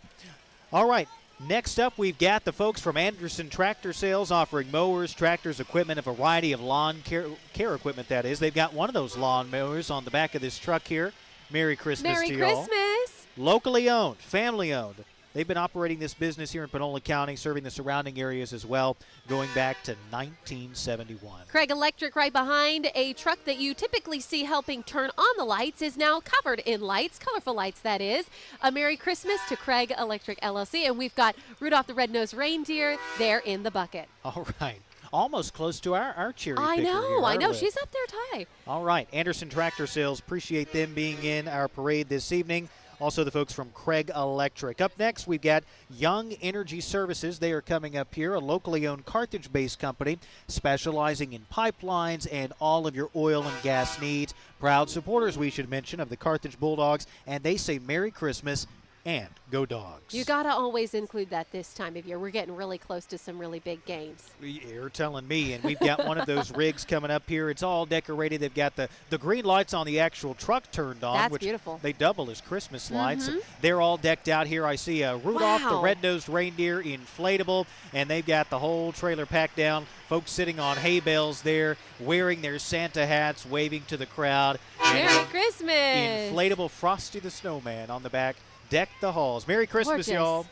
[SPEAKER 1] All right, next up we've got the folks from Anderson Tractor Sales offering mowers, tractors, equipment, a variety of lawn care equipment, that is. They've got one of those lawn mowers on the back of this truck here. Merry Christmas to you all.
[SPEAKER 2] Merry Christmas.
[SPEAKER 1] Locally owned, family owned. They've been operating this business here in Panola County, serving the surrounding areas as well, going back to 1971.
[SPEAKER 2] Craig Electric right behind. A truck that you typically see helping turn on the lights is now covered in lights, colorful lights that is. A Merry Christmas to Craig Electric LLC. And we've got Rudolph the Red-Nosed Reindeer there in the bucket.
[SPEAKER 1] All right. Almost close to our cherry picker here,
[SPEAKER 2] I know.
[SPEAKER 1] aren't we?
[SPEAKER 2] She's up there, Ty.
[SPEAKER 1] All right. Anderson Tractor Sales, appreciate them being in our parade this evening. Also, the folks from Craig Electric. Up next, we've got Young Energy Services. They are coming up here, a locally owned Carthage-based company specializing in pipelines and all of your oil and gas needs. Proud supporters, we should mention, of the Carthage Bulldogs, and they say Merry Christmas and go Dogs.
[SPEAKER 2] You got to always include that this time of year. We're getting really close to some really big games.
[SPEAKER 1] You're telling me, and we've got one of those rigs coming up here. It's all decorated. They've got the green lights on the actual truck turned on.
[SPEAKER 2] That's
[SPEAKER 1] which
[SPEAKER 2] beautiful.
[SPEAKER 1] They double as Christmas lights. They're all decked out here. I see Rudolph the
[SPEAKER 2] Wow.
[SPEAKER 1] Red-Nosed Reindeer inflatable, and they've got the whole trailer packed down. Folks sitting on hay bales there, wearing their Santa hats, waving to the crowd.
[SPEAKER 2] Merry Christmas.
[SPEAKER 1] Inflatable Frosty the Snowman on the back. Deck the halls. Merry Christmas,
[SPEAKER 2] Gorgeous.
[SPEAKER 1] y'all.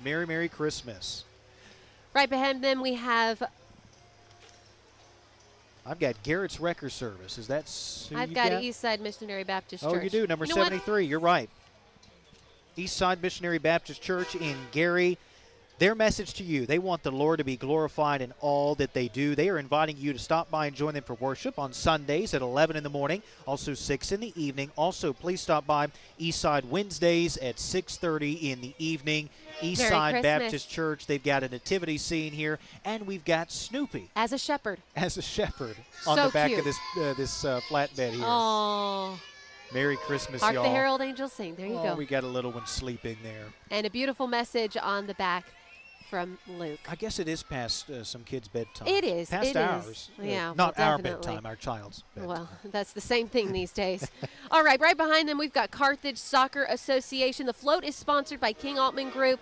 [SPEAKER 1] Merry Christmas.
[SPEAKER 2] Right behind them we have,
[SPEAKER 1] I've got Garrett's Wrecker Service. Is that who
[SPEAKER 2] I've
[SPEAKER 1] you
[SPEAKER 2] got Eastside Missionary Baptist Church.
[SPEAKER 1] Oh, you do. Number
[SPEAKER 2] You know what?
[SPEAKER 1] 73. You're right. Eastside Missionary Baptist Church in Gary. Their message to you, they want the Lord to be glorified in all that they do. They are inviting you to stop by and join them for worship on Sundays at 11 in the morning, also 6 in the evening. Also, please stop by Eastside Wednesdays at 6:30 in the evening. Eastside Baptist Church, they've got a nativity scene here, and we've got Snoopy
[SPEAKER 2] As a shepherd.
[SPEAKER 1] as a shepherd on
[SPEAKER 2] So
[SPEAKER 1] the back
[SPEAKER 2] cute.
[SPEAKER 1] of this flatbed here.
[SPEAKER 2] Oh,
[SPEAKER 1] Merry Christmas,
[SPEAKER 2] hark
[SPEAKER 1] y'all.
[SPEAKER 2] the herald angels sing. There you go.
[SPEAKER 1] We got a little one sleeping there.
[SPEAKER 2] And a beautiful message on the back from Luke.
[SPEAKER 1] I guess it is past some kids' bedtime.
[SPEAKER 2] It is.
[SPEAKER 1] Past
[SPEAKER 2] It is.
[SPEAKER 1] ours.
[SPEAKER 2] Yeah,
[SPEAKER 1] Not
[SPEAKER 2] well,
[SPEAKER 1] our
[SPEAKER 2] definitely.
[SPEAKER 1] bedtime, our child's bedtime.
[SPEAKER 2] Well, that's the same thing these days. All right, right behind them, we've got Carthage Soccer Association. The float is sponsored by King Altman Group,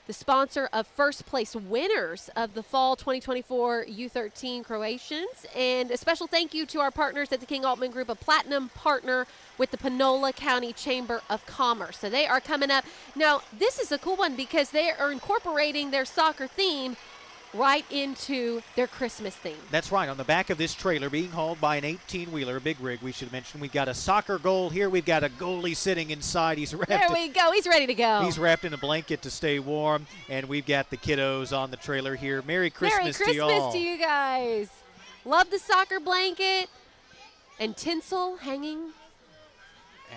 [SPEAKER 2] the sponsor of first place winners of the fall 2024 U13 Croatians. And a special thank you to our partners at the King Altman Group, a platinum partner with the Panola County Chamber of Commerce. So they are coming up. Now, this is a cool one because they are incorporating their soccer theme right into their Christmas theme.
[SPEAKER 1] That's right. On the back of this trailer, being hauled by an 18-wheeler, a big rig, we should mention. We've got a soccer goal here. We've got a goalie sitting inside. He's wrapped.
[SPEAKER 2] There we go. He's ready to go.
[SPEAKER 1] He's wrapped in a blanket to stay warm, and we've got the kiddos on the trailer here. Merry Christmas,
[SPEAKER 2] Merry
[SPEAKER 1] to y'all.
[SPEAKER 2] Christmas to you guys. Love the soccer blanket and tinsel hanging.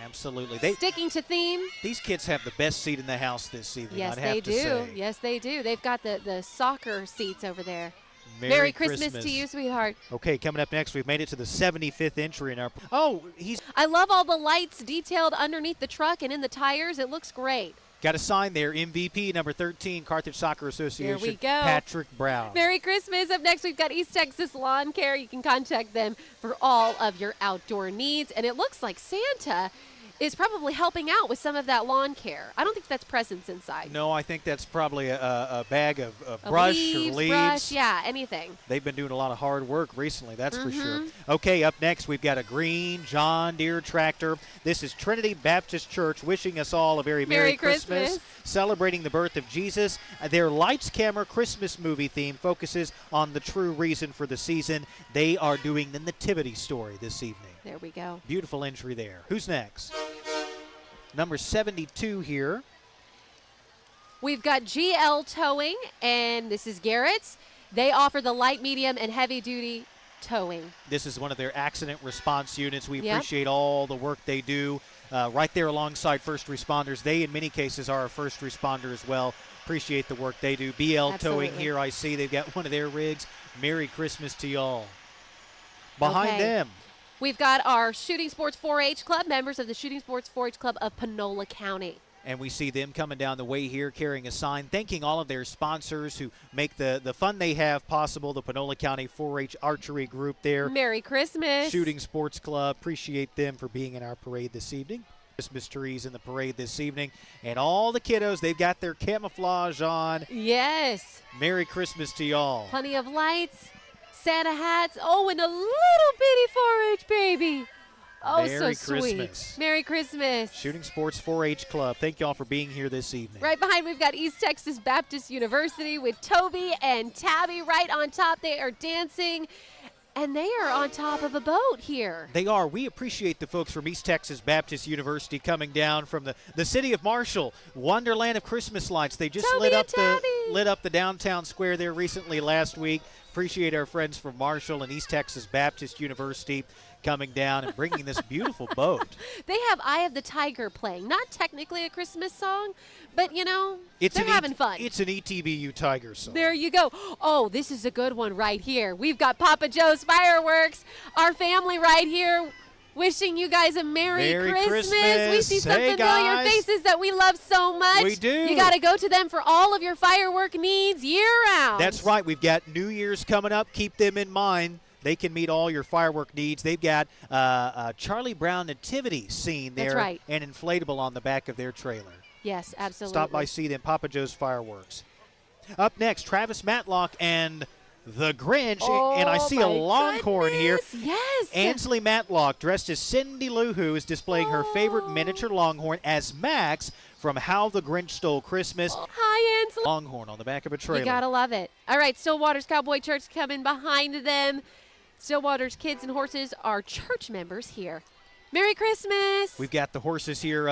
[SPEAKER 1] Absolutely.
[SPEAKER 2] Sticking to theme.
[SPEAKER 1] These kids have the best seat in the house this evening,
[SPEAKER 2] Yes,
[SPEAKER 1] I'd have
[SPEAKER 2] they
[SPEAKER 1] to
[SPEAKER 2] do.
[SPEAKER 1] say.
[SPEAKER 2] Yes, they do. They've got the soccer seats over there.
[SPEAKER 1] Merry
[SPEAKER 2] Christmas to you, sweetheart.
[SPEAKER 1] Okay, coming up next, we've made it to the 75th entry in our. Oh, he's
[SPEAKER 2] I love all the lights detailed underneath the truck and in the tires. It looks great.
[SPEAKER 1] got a sign there. MVP number 13, Carthage Soccer Association.
[SPEAKER 2] There we go.
[SPEAKER 1] Patrick Brown.
[SPEAKER 2] Merry Christmas. Up next, we've got East Texas Lawn Care. You can contact them for all of your outdoor needs. And it looks like Santa is probably helping out with some of that lawn care. I don't think that's presents inside.
[SPEAKER 1] No, I think that's probably a bag of
[SPEAKER 2] Of
[SPEAKER 1] brush
[SPEAKER 2] leaves,
[SPEAKER 1] or leaves.
[SPEAKER 2] brush, yeah, anything.
[SPEAKER 1] They've been doing a lot of hard work recently, that's for sure.
[SPEAKER 2] Mm-hmm.
[SPEAKER 1] Okay, up next, we've got a green John Deere tractor. This is Trinity Baptist Church wishing us all a very Merry
[SPEAKER 2] Christmas.
[SPEAKER 1] Celebrating the birth of Jesus. Their Lights Camera Christmas movie theme focuses on the true reason for the season. They are doing the Nativity story this evening.
[SPEAKER 2] There we go.
[SPEAKER 1] Beautiful entry there. Who's next? Number 72 here.
[SPEAKER 2] We've got GL Towing, and this is Garrett's. They offer the light, medium, and heavy-duty towing.
[SPEAKER 1] This is one of their accident response units. We
[SPEAKER 2] Yep.
[SPEAKER 1] appreciate all the work they do right there alongside first responders. They, in many cases, are a first responder as well. Appreciate the work they do. BL
[SPEAKER 2] Absolutely.
[SPEAKER 1] Towing here, I see they've got one of their rigs. Merry Christmas to y'all. Behind
[SPEAKER 2] Okay.
[SPEAKER 1] them,
[SPEAKER 2] We've got our Shooting Sports 4-H Club, members of the Shooting Sports 4-H Club of Panola County.
[SPEAKER 1] and we see them coming down the way here carrying a sign, thanking all of their sponsors who make the fun they have possible. The Panola County 4-H Archery Group there.
[SPEAKER 2] Merry Christmas.
[SPEAKER 1] Shooting Sports Club. Appreciate them for being in our parade this evening. Christmas trees in the parade this evening. And all the kiddos, they've got their camouflage on.
[SPEAKER 2] Yes.
[SPEAKER 1] Merry Christmas to y'all.
[SPEAKER 2] Plenty of lights, Santa hats. Oh, and a little bitty 4-H baby. Oh,
[SPEAKER 1] Merry
[SPEAKER 2] so sweet.
[SPEAKER 1] Christmas.
[SPEAKER 2] Merry Christmas.
[SPEAKER 1] Shooting Sports 4-H Club. Thank y'all for being here this evening.
[SPEAKER 2] Right behind, we've got East Texas Baptist University with Toby and Tabby right on top. They are dancing, and they are on top of a boat here.
[SPEAKER 1] They are. We appreciate the folks from East Texas Baptist University coming down from the city of Marshall, Wonderland of Christmas lights. They just
[SPEAKER 2] Toby and Tabby.
[SPEAKER 1] lit up the downtown square there recently last week. Appreciate our friends from Marshall and East Texas Baptist University coming down and bringing this beautiful boat.
[SPEAKER 2] They have Eye of the Tiger playing. Not technically a Christmas song, but, you know, they're
[SPEAKER 1] an
[SPEAKER 2] having fun.
[SPEAKER 1] It's an ETBU Tiger song.
[SPEAKER 2] There you go. Oh, this is a good one right here. We've got Papa Joe's Fireworks, our family right here, wishing you guys a Merry Christmas. We see some
[SPEAKER 1] Hey,
[SPEAKER 2] familiar
[SPEAKER 1] guys.
[SPEAKER 2] faces that we love so much.
[SPEAKER 1] We do.
[SPEAKER 2] You got to go to them for all of your firework needs year-round.
[SPEAKER 1] That's right. We've got New Year's coming up. Keep them in mind. They can meet all your firework needs. They've got a Charlie Brown nativity scene there.
[SPEAKER 2] That's right.
[SPEAKER 1] And inflatable on the back of their trailer.
[SPEAKER 2] Yes, absolutely.
[SPEAKER 1] Stop by, see them. Papa Joe's Fireworks. Up next, Travis Matlock and the Grinch. And I see a longhorn here.
[SPEAKER 2] Yes.
[SPEAKER 1] Ansley Matlock, dressed as Cindy Lou Who, is displaying her favorite miniature longhorn as Max from How the Grinch Stole Christmas.
[SPEAKER 2] Hi, Ansley.
[SPEAKER 1] Longhorn on the back of a trailer.
[SPEAKER 2] You got to love it. All right, Stillwater's Cowboy Church coming behind them. Stillwater's Kids and Horses are church members here. Merry Christmas.
[SPEAKER 1] We've got the horses here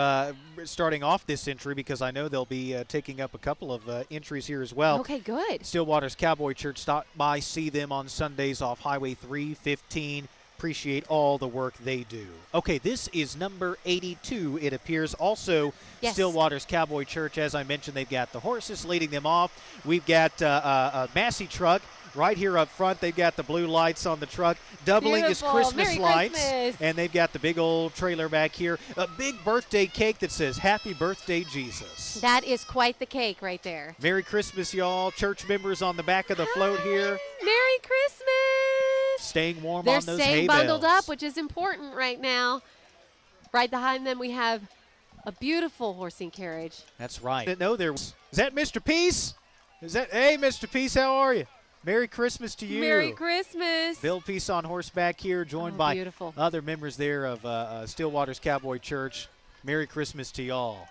[SPEAKER 1] starting off this entry because I know they'll be taking up a couple of entries here as well.
[SPEAKER 2] Okay, good.
[SPEAKER 1] Stillwater's Cowboy Church, stop by, see them on Sundays off Highway 315. Appreciate all the work they do. Okay, this is number 82, it appears. Also,
[SPEAKER 2] Yes.
[SPEAKER 1] Stillwater's Cowboy Church, as I mentioned, they've got the horses leading them off. We've got a Massey truck right here up front. They've got the blue lights on the truck, doubling
[SPEAKER 2] Beautiful.
[SPEAKER 1] as Christmas
[SPEAKER 2] Merry
[SPEAKER 1] lights.
[SPEAKER 2] Christmas.
[SPEAKER 1] And they've got the big old trailer back here. A big birthday cake that says, Happy Birthday, Jesus.
[SPEAKER 2] That is quite the cake right there.
[SPEAKER 1] Merry Christmas, y'all. Church members on the back of the float here.
[SPEAKER 2] Merry Christmas.
[SPEAKER 1] Staying warm
[SPEAKER 2] They're
[SPEAKER 1] on those
[SPEAKER 2] staying
[SPEAKER 1] hay
[SPEAKER 2] bundled
[SPEAKER 1] bales.
[SPEAKER 2] up, which is important right now. Right behind them, we have a beautiful horsing carriage.
[SPEAKER 1] That's right. I didn't know there was. Is that Mr. Peace? Hey, Mr. Peace, how are you? Merry Christmas to you.
[SPEAKER 2] Merry Christmas.
[SPEAKER 1] Bill Peace on horseback here, joined by
[SPEAKER 2] beautiful.
[SPEAKER 1] other members there of Stillwater's Cowboy Church. Merry Christmas to y'all.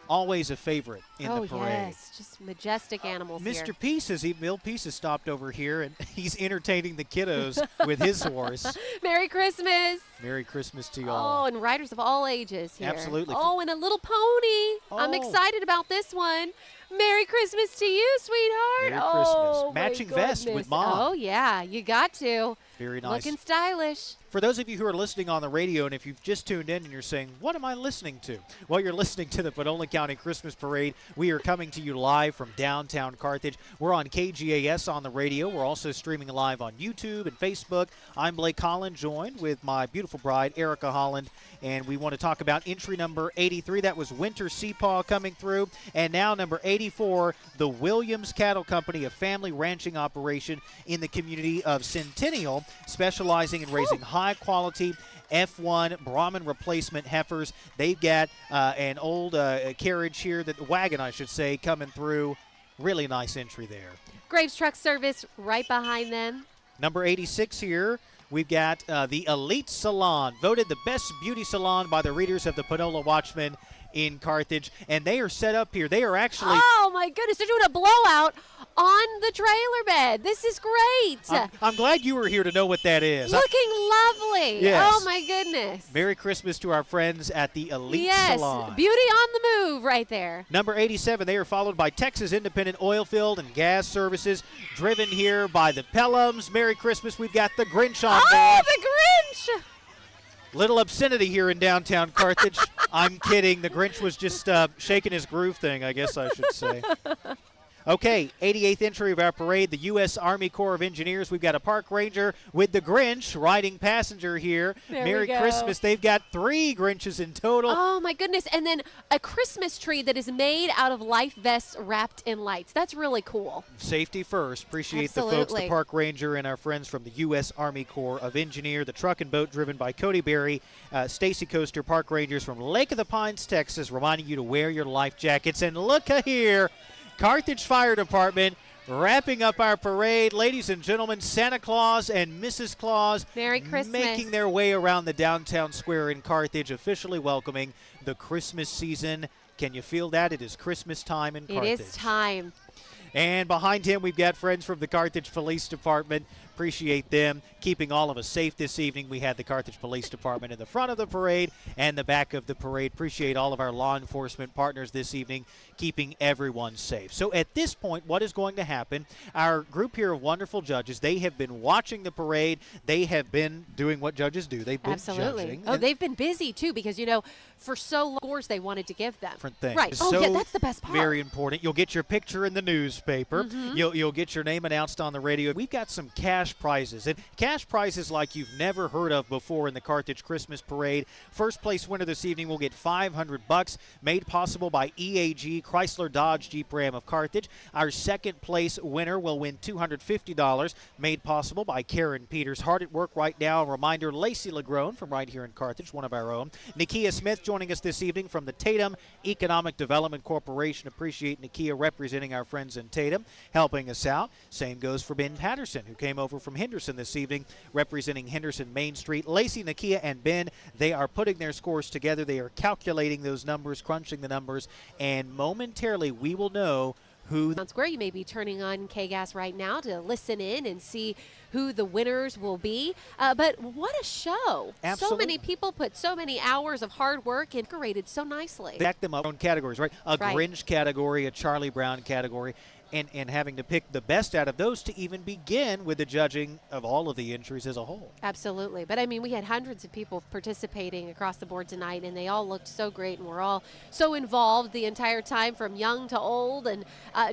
[SPEAKER 1] Always a favorite in the parade.
[SPEAKER 2] Yes, just majestic animals
[SPEAKER 1] Mr.
[SPEAKER 2] here.
[SPEAKER 1] Peace, Bill Peace has stopped over here, and he's entertaining the kiddos with his horse.
[SPEAKER 2] Merry Christmas.
[SPEAKER 1] Merry Christmas to
[SPEAKER 2] Oh,
[SPEAKER 1] y'all.
[SPEAKER 2] and riders of all ages here.
[SPEAKER 1] Absolutely.
[SPEAKER 2] Oh, and a little pony. I'm
[SPEAKER 1] Oh.
[SPEAKER 2] excited about this one. Merry Christmas to you, sweetheart.
[SPEAKER 1] Merry
[SPEAKER 2] Oh,
[SPEAKER 1] Christmas.
[SPEAKER 2] my
[SPEAKER 1] Matching vest with
[SPEAKER 2] goodness.
[SPEAKER 1] Mom.
[SPEAKER 2] Oh, yeah, you got to.
[SPEAKER 1] Very nice.
[SPEAKER 2] Looking stylish.
[SPEAKER 1] For those of you who are listening on the radio, and if you've just tuned in and you're saying, what am I listening to? Well, you're listening to the Panola County Christmas Parade. We are coming to you live from downtown Carthage. We're on KGAS on the radio. We're also streaming live on YouTube and Facebook. I'm Blake Holland, joined with my beautiful bride, Erica Holland, and we want to talk about entry number 83. That was Winter Seapaw coming through. And now number 84, the Williams Cattle Company, a family ranching operation in the community of Centennial, specializing in raising high-quality F1 Brahman replacement heifers. They've got an old carriage here, wagon, I should say, coming through. Really nice entry there.
[SPEAKER 2] Graves Truck Service right behind them.
[SPEAKER 1] Number 86 here, we've got the Elite Salon, voted the best beauty salon by the readers of the Panola Watchman in Carthage. And they are set up here. They are actually...
[SPEAKER 2] Oh, my goodness. They're doing a blowout on the trailer bed. This is great.
[SPEAKER 1] I'm glad you were here to know what that is.
[SPEAKER 2] Looking lovely.
[SPEAKER 1] Yes.
[SPEAKER 2] Oh, my goodness.
[SPEAKER 1] Merry Christmas to our friends at the Elite Salon.
[SPEAKER 2] Beauty on the move right there.
[SPEAKER 1] Number 87, they are followed by Texas Independent Oilfield and Gas Services, driven here by the Pelhams. Merry Christmas. We've got the Grinch on board.
[SPEAKER 2] The Grinch.
[SPEAKER 1] Little obscenity here in downtown Carthage. I'm kidding. The Grinch was just shaking his groove thing, I guess I should say. Okay, 88th entry of our parade, the U.S. Army Corps of Engineers. We've got a park ranger with the Grinch riding passenger here. Merry Christmas. They've got 3 Grinches in total.
[SPEAKER 2] Oh, my goodness. And then a Christmas tree that is made out of life vests wrapped in lights. That's really cool.
[SPEAKER 1] Safety first. Appreciate
[SPEAKER 2] Absolutely.
[SPEAKER 1] the folks, the park ranger and our friends from the U.S. Army Corps of Engineer, the truck and boat driven by Cody Berry, Stacy Coaster, park rangers from Lake of the Pines, Texas, reminding you to wear your life jackets. And look here. Carthage Fire Department wrapping up our parade. Ladies and gentlemen, Santa Claus and Mrs. Claus
[SPEAKER 2] Merry Christmas.
[SPEAKER 1] making their way around the downtown square in Carthage, officially welcoming the Christmas season. Can you feel that? It is Christmas time in Carthage.
[SPEAKER 2] It is time.
[SPEAKER 1] And behind him, we've got friends from the Carthage Police Department. Appreciate them keeping all of us safe this evening. We had the Carthage Police Department in the front of the parade and the back of the parade. Appreciate all of our law enforcement partners this evening keeping everyone safe. So at this point, what is going to happen? Our group here of wonderful judges, they have been watching the parade. They have been doing what judges do. They've been judging.
[SPEAKER 2] Oh, they've been busy, too, because, you know, for so long, scores they wanted to give them.
[SPEAKER 1] Different things.
[SPEAKER 2] Right.
[SPEAKER 1] So
[SPEAKER 2] yeah, that's the best part.
[SPEAKER 1] Very important. You'll get your picture in the newspaper. You'll get your name announced on the radio. We've got some cash prizes, and cash prizes like you've never heard of before in the Carthage Christmas Parade. First place winner this evening will get $500, made possible by EAG Chrysler Dodge Jeep Ram of Carthage. Our second place winner will win $250, made possible by Karen Peters. Hard at work right now. A reminder, Lacey Lagrone from right here in Carthage, one of our own. Nakia Smith joining us this evening from the Tatum Economic Development Corporation. Appreciate Nakia representing our friends in Tatum, helping us out. Same goes for Ben Patterson, who came over from Henderson this evening, representing Henderson Main Street. Lacey, Nakia, and Ben, they are putting their scores together. They are calculating those numbers, crunching the numbers, and momentarily we will know who.
[SPEAKER 2] Square, you may be turning on K-Gas right now to listen in and see who the winners will be. But what a show.
[SPEAKER 1] Absolutely.
[SPEAKER 2] So many people put so many hours of hard work and decorated so nicely.
[SPEAKER 1] Back them up on categories, right? A
[SPEAKER 2] Right.
[SPEAKER 1] Grinch category, a Charlie Brown category, and having to pick the best out of those to even begin with the judging of all of the entries as a whole.
[SPEAKER 2] Absolutely. But, I mean, we had hundreds of people participating across the board tonight, and they all looked so great, and we're all so involved the entire time from young to old, and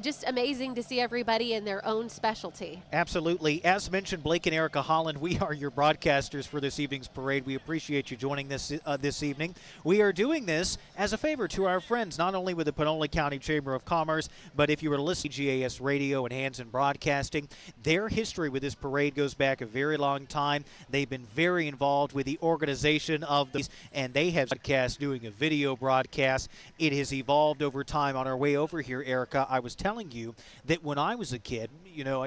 [SPEAKER 2] just amazing to see everybody in their own specialty.
[SPEAKER 1] Absolutely. As mentioned, Blake and Erica Holland, we are your broadcasters for this evening's parade. We appreciate you joining this this evening. We are doing this as a favor to our friends, not only with the Panola County Chamber of Commerce, but if you were to listen to GAS Radio and Hanson Broadcasting, their history with this parade goes back a very long time. They've been very involved with the organization of these, and they have broadcast doing a video broadcast. It has evolved over time. On our way over here, Erica, I was telling you that when I was a kid, you know,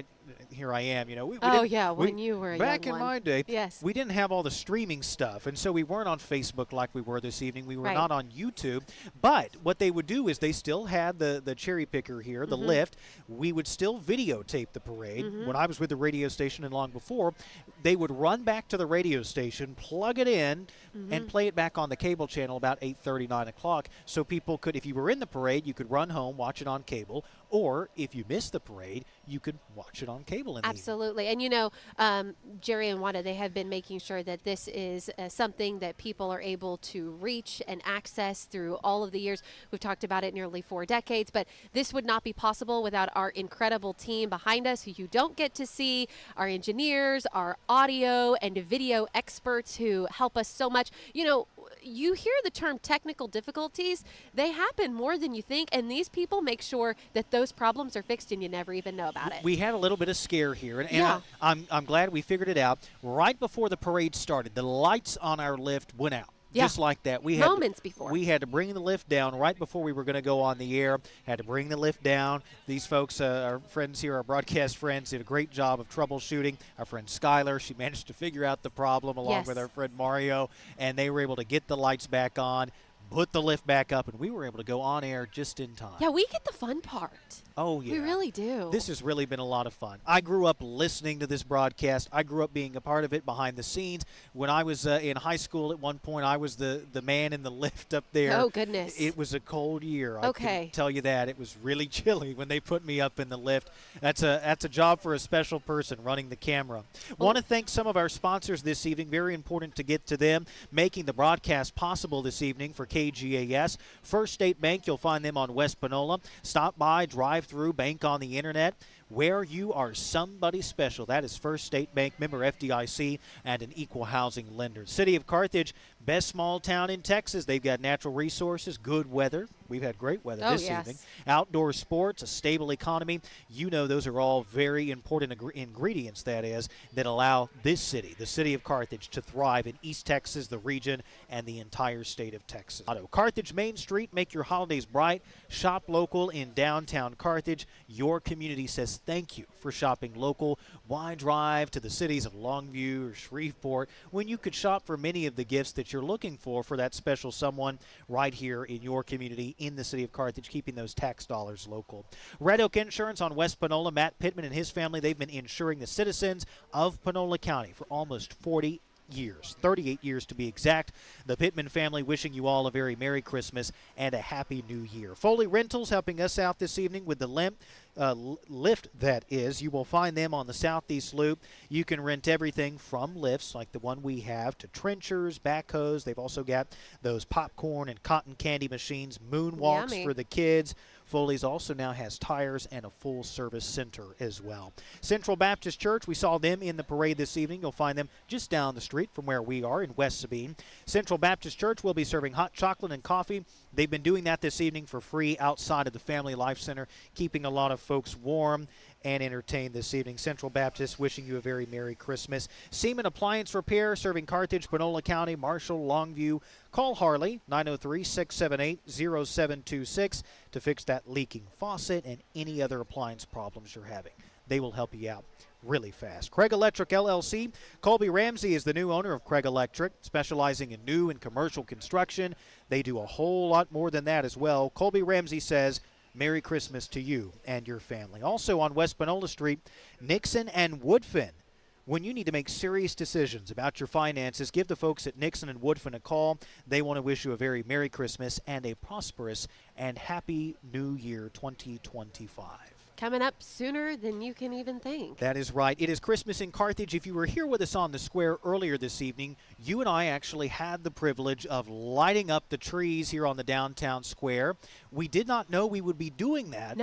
[SPEAKER 1] here I am, you know.
[SPEAKER 2] When you were a
[SPEAKER 1] back
[SPEAKER 2] young
[SPEAKER 1] in
[SPEAKER 2] one.
[SPEAKER 1] my day,
[SPEAKER 2] Yes.
[SPEAKER 1] we didn't have all the streaming stuff, and so we weren't on Facebook like we were this evening. We were
[SPEAKER 2] Right.
[SPEAKER 1] not on YouTube. But what they would do is they still had the cherry picker here, the lift. We would still videotape the parade. When I was with the radio station and long before, they would run back to the radio station, plug it in, and play it back on the cable channel about 8:30, 9 o'clock, so people could, if you were in the parade, you could run home, watch it on cable, or if you missed the parade, you could watch it on cable in the evening.
[SPEAKER 2] Absolutely. And, you know, Jerry and Wanda, they have been making sure that this is something that people are able to reach and access through all of the years. We've talked about it nearly 4 decades, but this would not be possible without our incredible team behind us who you don't get to see, our engineers, our audio and video experts who help us so much. You know, you hear the term technical difficulties, they happen more than you think, and these people make sure that those problems are fixed and you never even know about it.
[SPEAKER 1] We had a little bit of scare here, and
[SPEAKER 2] Yeah.
[SPEAKER 1] I'm glad we figured it out. Right before the parade started, the lights on our lift went out.
[SPEAKER 2] Yeah.
[SPEAKER 1] Just like that.
[SPEAKER 2] Moments before.
[SPEAKER 1] We had to bring the lift down right before we were going to go on the air. Had to bring the lift down. These folks, our friends here, our broadcast friends, did a great job of troubleshooting. Our friend Skylar, she managed to figure out the problem along
[SPEAKER 2] Yes.
[SPEAKER 1] with our friend Mario, and they were able to get the lights back on. put the lift back up, and we were able to go on air just in time.
[SPEAKER 2] Yeah, we get the fun part.
[SPEAKER 1] Oh, yeah.
[SPEAKER 2] We really do.
[SPEAKER 1] This has really been a lot of fun. I grew up listening to this broadcast. I grew up being a part of it behind the scenes. When I was in high school at one point, I was the man in the lift up there.
[SPEAKER 2] Oh, goodness.
[SPEAKER 1] It was a cold year. I
[SPEAKER 2] Okay.
[SPEAKER 1] can tell you that. It was really chilly when they put me up in the lift. That's a job for a special person running the camera. Want to thank some of our sponsors this evening. Very important to get to them, making the broadcast possible this evening for KGAS. First State Bank, you'll find them on West Panola. Stop by, drive through, bank on the internet. Where you are somebody special. That is First State Bank, member FDIC, and an equal housing lender. City of Carthage, best small town in Texas. They've got natural resources, good weather. We've had great weather this evening. Outdoor sports, a stable economy. You know those are all very important ingredients, that is, that allow this city, the city of Carthage, to thrive in East Texas, the region, and the entire state of Texas. Carthage Main Street, make your holidays bright. Shop local in downtown Carthage. Your community says thank you for shopping local. Why drive to the cities of Longview or Shreveport when you could shop for many of the gifts that you're looking for that special someone right here in your community in the city of Carthage, keeping those tax dollars local. Red Oak Insurance on West Panola. Matt Pittman and his family, they've been insuring the citizens of Panola County for almost 40 years, 38 years to be exact. The Pittman family wishing you all a very Merry Christmas and a Happy New Year. Foley Rentals helping us out this evening with the lift, that is. You will find them on the Southeast Loop. You can rent everything from lifts like the one we have to trenchers, backhoes. They've also got those popcorn and cotton candy machines, moonwalks
[SPEAKER 2] Yummy.
[SPEAKER 1] for the kids. Foley's also now has tires and a full-service center as well. Central Baptist Church, we saw them in the parade this evening. You'll find them just down the street from where we are in West Sabine. Central Baptist Church will be serving hot chocolate and coffee. They've been doing that this evening for free outside of the Family Life Center, keeping a lot of folks warm and entertained this evening. Central Baptist wishing you a very Merry Christmas. Seaman Appliance Repair serving Carthage, Panola County, Marshall, Longview. Call Harley, 903-678-0726 to fix that leaking faucet and any other appliance problems you're having. They will help you out really fast. Craig Electric LLC. Colby Ramsey is the new owner of Craig Electric, specializing in new and commercial construction. They do a whole lot more than that as well. Colby Ramsey says, Merry Christmas to you and your family. Also on West Panola Street, Nixon and Woodfin. When you need to make serious decisions about your finances, give the folks at Nixon and Woodfin a call. They want to wish you a very Merry Christmas and a prosperous and Happy New Year 2025.
[SPEAKER 2] Coming up sooner than you can even think.
[SPEAKER 1] That is right. It is Christmas in Carthage. If you were here with us on the square earlier this evening, you and I actually had the privilege of lighting up the trees here on the downtown square. We did not know we would be doing that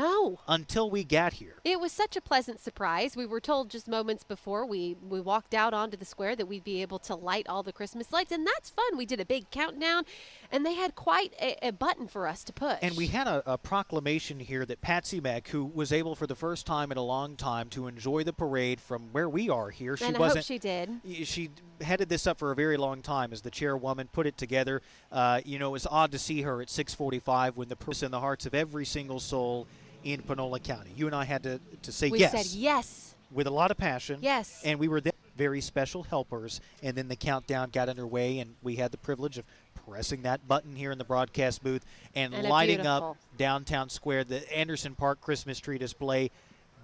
[SPEAKER 1] until we got here.
[SPEAKER 2] It was such a pleasant surprise. We were told just moments before we walked out onto the square that we'd be able to light all the Christmas lights, and that's fun. We did a big countdown, and they had quite a button for us to push.
[SPEAKER 1] And we had a proclamation here that Patsy Mack, who was able for the first time in a long time to enjoy the parade from where we are here.
[SPEAKER 2] I hope she did.
[SPEAKER 1] She headed this up for a very long time as the chairwoman put it together. It was odd to see her at 6:45 when the person in the hearts of every single soul in Panola County. You and I had to say yes.
[SPEAKER 2] We said yes.
[SPEAKER 1] With a lot of passion.
[SPEAKER 2] Yes.
[SPEAKER 1] And we were there, very special helpers. And then the countdown got underway, and we had the privilege of pressing that button here in the broadcast booth and lighting up downtown square. The Anderson Park Christmas tree display.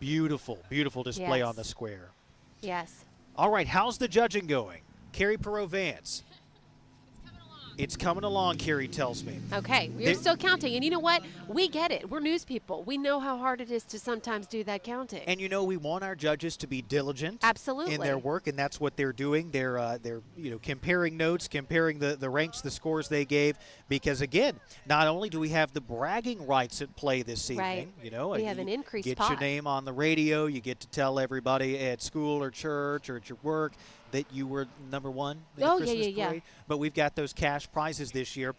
[SPEAKER 1] Beautiful, beautiful display on the square.
[SPEAKER 2] Yes.
[SPEAKER 1] All right, how's the judging going? Carrie Perot-Vance. It's coming along, Carrie tells me.
[SPEAKER 2] Okay, we're still counting. And you know what? We get it. We're news people. We know how hard it is to sometimes do that counting.
[SPEAKER 1] And, we want our judges to be diligent
[SPEAKER 2] Absolutely.
[SPEAKER 1] in their work, and that's what they're doing. They're comparing notes, comparing the ranks, the scores they gave, because, again, not only do we have the bragging rights at play this evening,
[SPEAKER 2] we have an increased
[SPEAKER 1] get
[SPEAKER 2] pot.
[SPEAKER 1] your name on the radio, you get to tell everybody at school or church or at your work that you were number one in the Christmas parade. But we've got those cash prizes this year.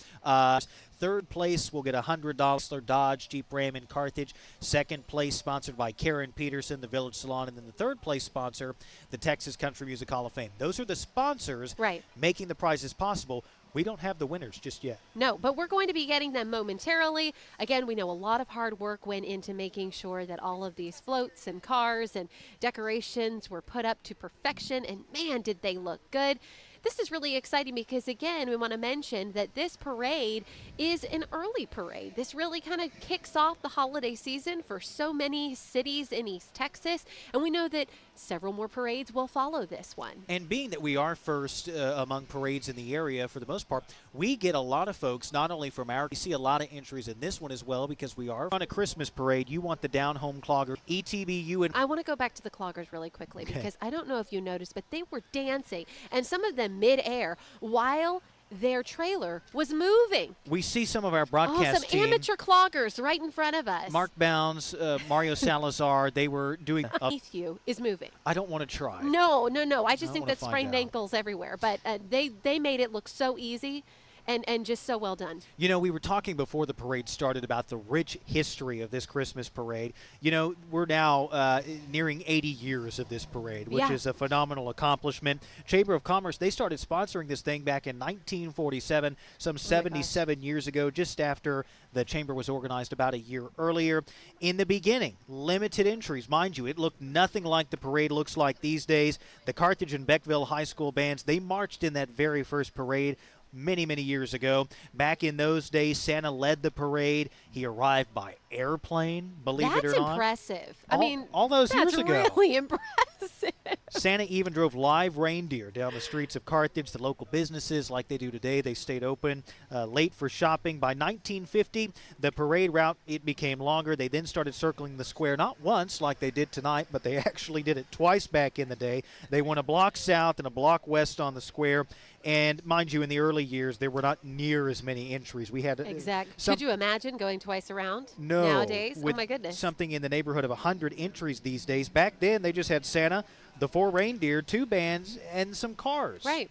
[SPEAKER 1] Third place will get a $100 Dodge Jeep Ram in Carthage. Second place sponsored by Karen Peterson, the Village Salon. And then the third place sponsor, the Texas Country Music Hall of Fame. Those are the sponsors making the prizes possible. We don't have the winners just yet.
[SPEAKER 2] No, but we're going to be getting them momentarily. Again, we know a lot of hard work went into making sure that all of these floats and cars and decorations were put up to perfection, and man, did they look good. this is really exciting because, again, we want to mention that this parade is an early parade. This really kind of kicks off the holiday season for so many cities in East Texas, and we know that several more parades will follow this one.
[SPEAKER 1] And being that we are first among parades in the area for the most part, we get a lot of folks, not only from we see a lot of entries in this one as well because we are on a Christmas parade. You want the down-home clogger, ETBU. And
[SPEAKER 2] I want to go back to the cloggers really quickly because I don't know if you noticed, but they were dancing, and some of them mid-air while their trailer was moving.
[SPEAKER 1] We see some of our broadcast
[SPEAKER 2] some
[SPEAKER 1] team,
[SPEAKER 2] amateur cloggers right in front of us.
[SPEAKER 1] Mark Bounds, Mario Salazar, they were doing
[SPEAKER 2] underneath you is moving.
[SPEAKER 1] I don't want to try.
[SPEAKER 2] No. I just think
[SPEAKER 1] wanna
[SPEAKER 2] that
[SPEAKER 1] find
[SPEAKER 2] sprained
[SPEAKER 1] out.
[SPEAKER 2] ankles everywhere, but they made it look so easy. And just so well done.
[SPEAKER 1] You know, we were talking before the parade started about the rich history of this Christmas parade. You know, we're now nearing 80 years of this parade, which is a phenomenal accomplishment. Chamber of Commerce, they started sponsoring this thing back in 1947, some 77 years ago, just after the Chamber was organized about a year earlier. In the beginning, limited entries. Mind you, it looked nothing like the parade looks like these days. The Carthage and Beckville High School bands, they marched in that very first parade many, many years ago. Back in those days, Santa led the parade. He arrived by airplane, believe it or not.
[SPEAKER 2] That's impressive.
[SPEAKER 1] I
[SPEAKER 2] mean,
[SPEAKER 1] all those years ago.
[SPEAKER 2] That's really impressive.
[SPEAKER 1] Santa even drove live reindeer down the streets of Carthage. The local businesses, like they do today, they stayed open late for shopping. By 1950, the parade route, it became longer. They then started circling the square, not once like they did tonight, but they actually did it twice back in the day. They went a block south and a block west on the square. And mind you, in the early years, there were not near as many entries. We had
[SPEAKER 2] exactly. Could you imagine going twice around
[SPEAKER 1] no,
[SPEAKER 2] nowadays?
[SPEAKER 1] With
[SPEAKER 2] oh my goodness!
[SPEAKER 1] Something in the neighborhood of 100 entries these days. Back then, they just had Santa, the 4 reindeer, 2 bands, and some cars.
[SPEAKER 2] Right.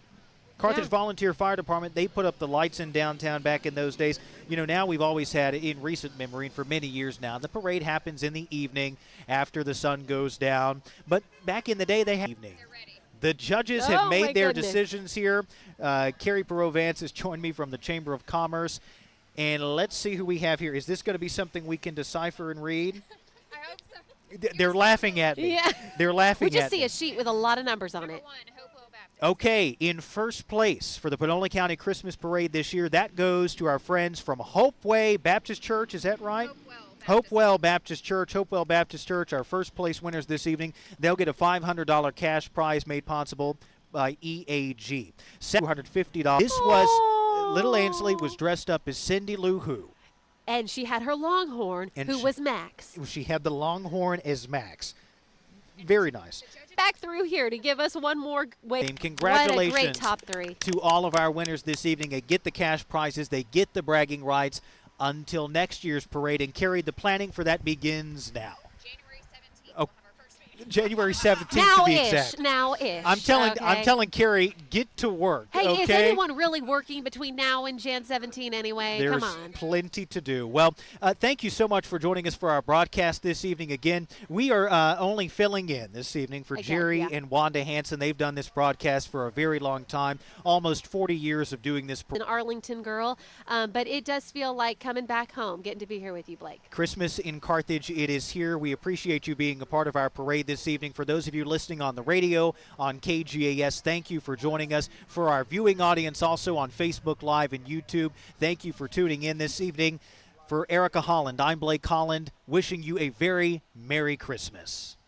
[SPEAKER 1] Carthage Volunteer Fire Department, they put up the lights in downtown back in those days. You know, now we've always had, in recent memory, and for many years now, the parade happens in the evening after the sun goes down. But back in the day, they had evening. The judges have made their decisions here. Carrie Perot-Vance has joined me from the Chamber of Commerce. And let's see who we have here. Is this going to be something we can decipher and read?
[SPEAKER 3] I hope so.
[SPEAKER 1] They're laughing at me.
[SPEAKER 2] Yeah.
[SPEAKER 1] They're laughing at me.
[SPEAKER 2] We just see a sheet with a lot of numbers on it.
[SPEAKER 1] Okay, in first place for the Panola County Christmas Parade this year, that goes to our friends from Hopeway Baptist Church. Is that right? Hopewell Baptist Church, our first place winners this evening. They'll get a $500 cash prize made possible by EAG. $750. This was, little Ansley was dressed up as Cindy Lou Who.
[SPEAKER 2] And she had her longhorn, who was Max.
[SPEAKER 1] She had the longhorn as Max. Very nice.
[SPEAKER 2] Back through here to give us one more
[SPEAKER 1] Congratulations
[SPEAKER 2] what a great top 3
[SPEAKER 1] to all of our winners this evening. They get the cash prizes. They get the bragging rights until next year's parade. And Carrie, the planning for that begins now. January 17th to be exact.
[SPEAKER 2] Now-ish.
[SPEAKER 1] I'm telling Carrie, get to work.
[SPEAKER 2] Hey,
[SPEAKER 1] okay?
[SPEAKER 2] Is anyone really working between now and Jan 17 anyway?
[SPEAKER 1] There's
[SPEAKER 2] Come on.
[SPEAKER 1] plenty to do. Well, thank you so much for joining us for our broadcast this evening. Again, we are only filling in this evening for Jerry and Wanda Hanson. They've done this broadcast for a very long time, almost 40 years of doing this.
[SPEAKER 2] An Arlington girl, but it does feel like coming back home, getting to be here with you, Blake.
[SPEAKER 1] Christmas in Carthage, it is here. We appreciate you being a part of our parade this evening. For those of you listening on the radio, on KGAS, thank you for joining us. For our viewing audience also on Facebook Live and YouTube, thank you for tuning in this evening. For Erica Holland, I'm Blake Holland, wishing you a very Merry Christmas.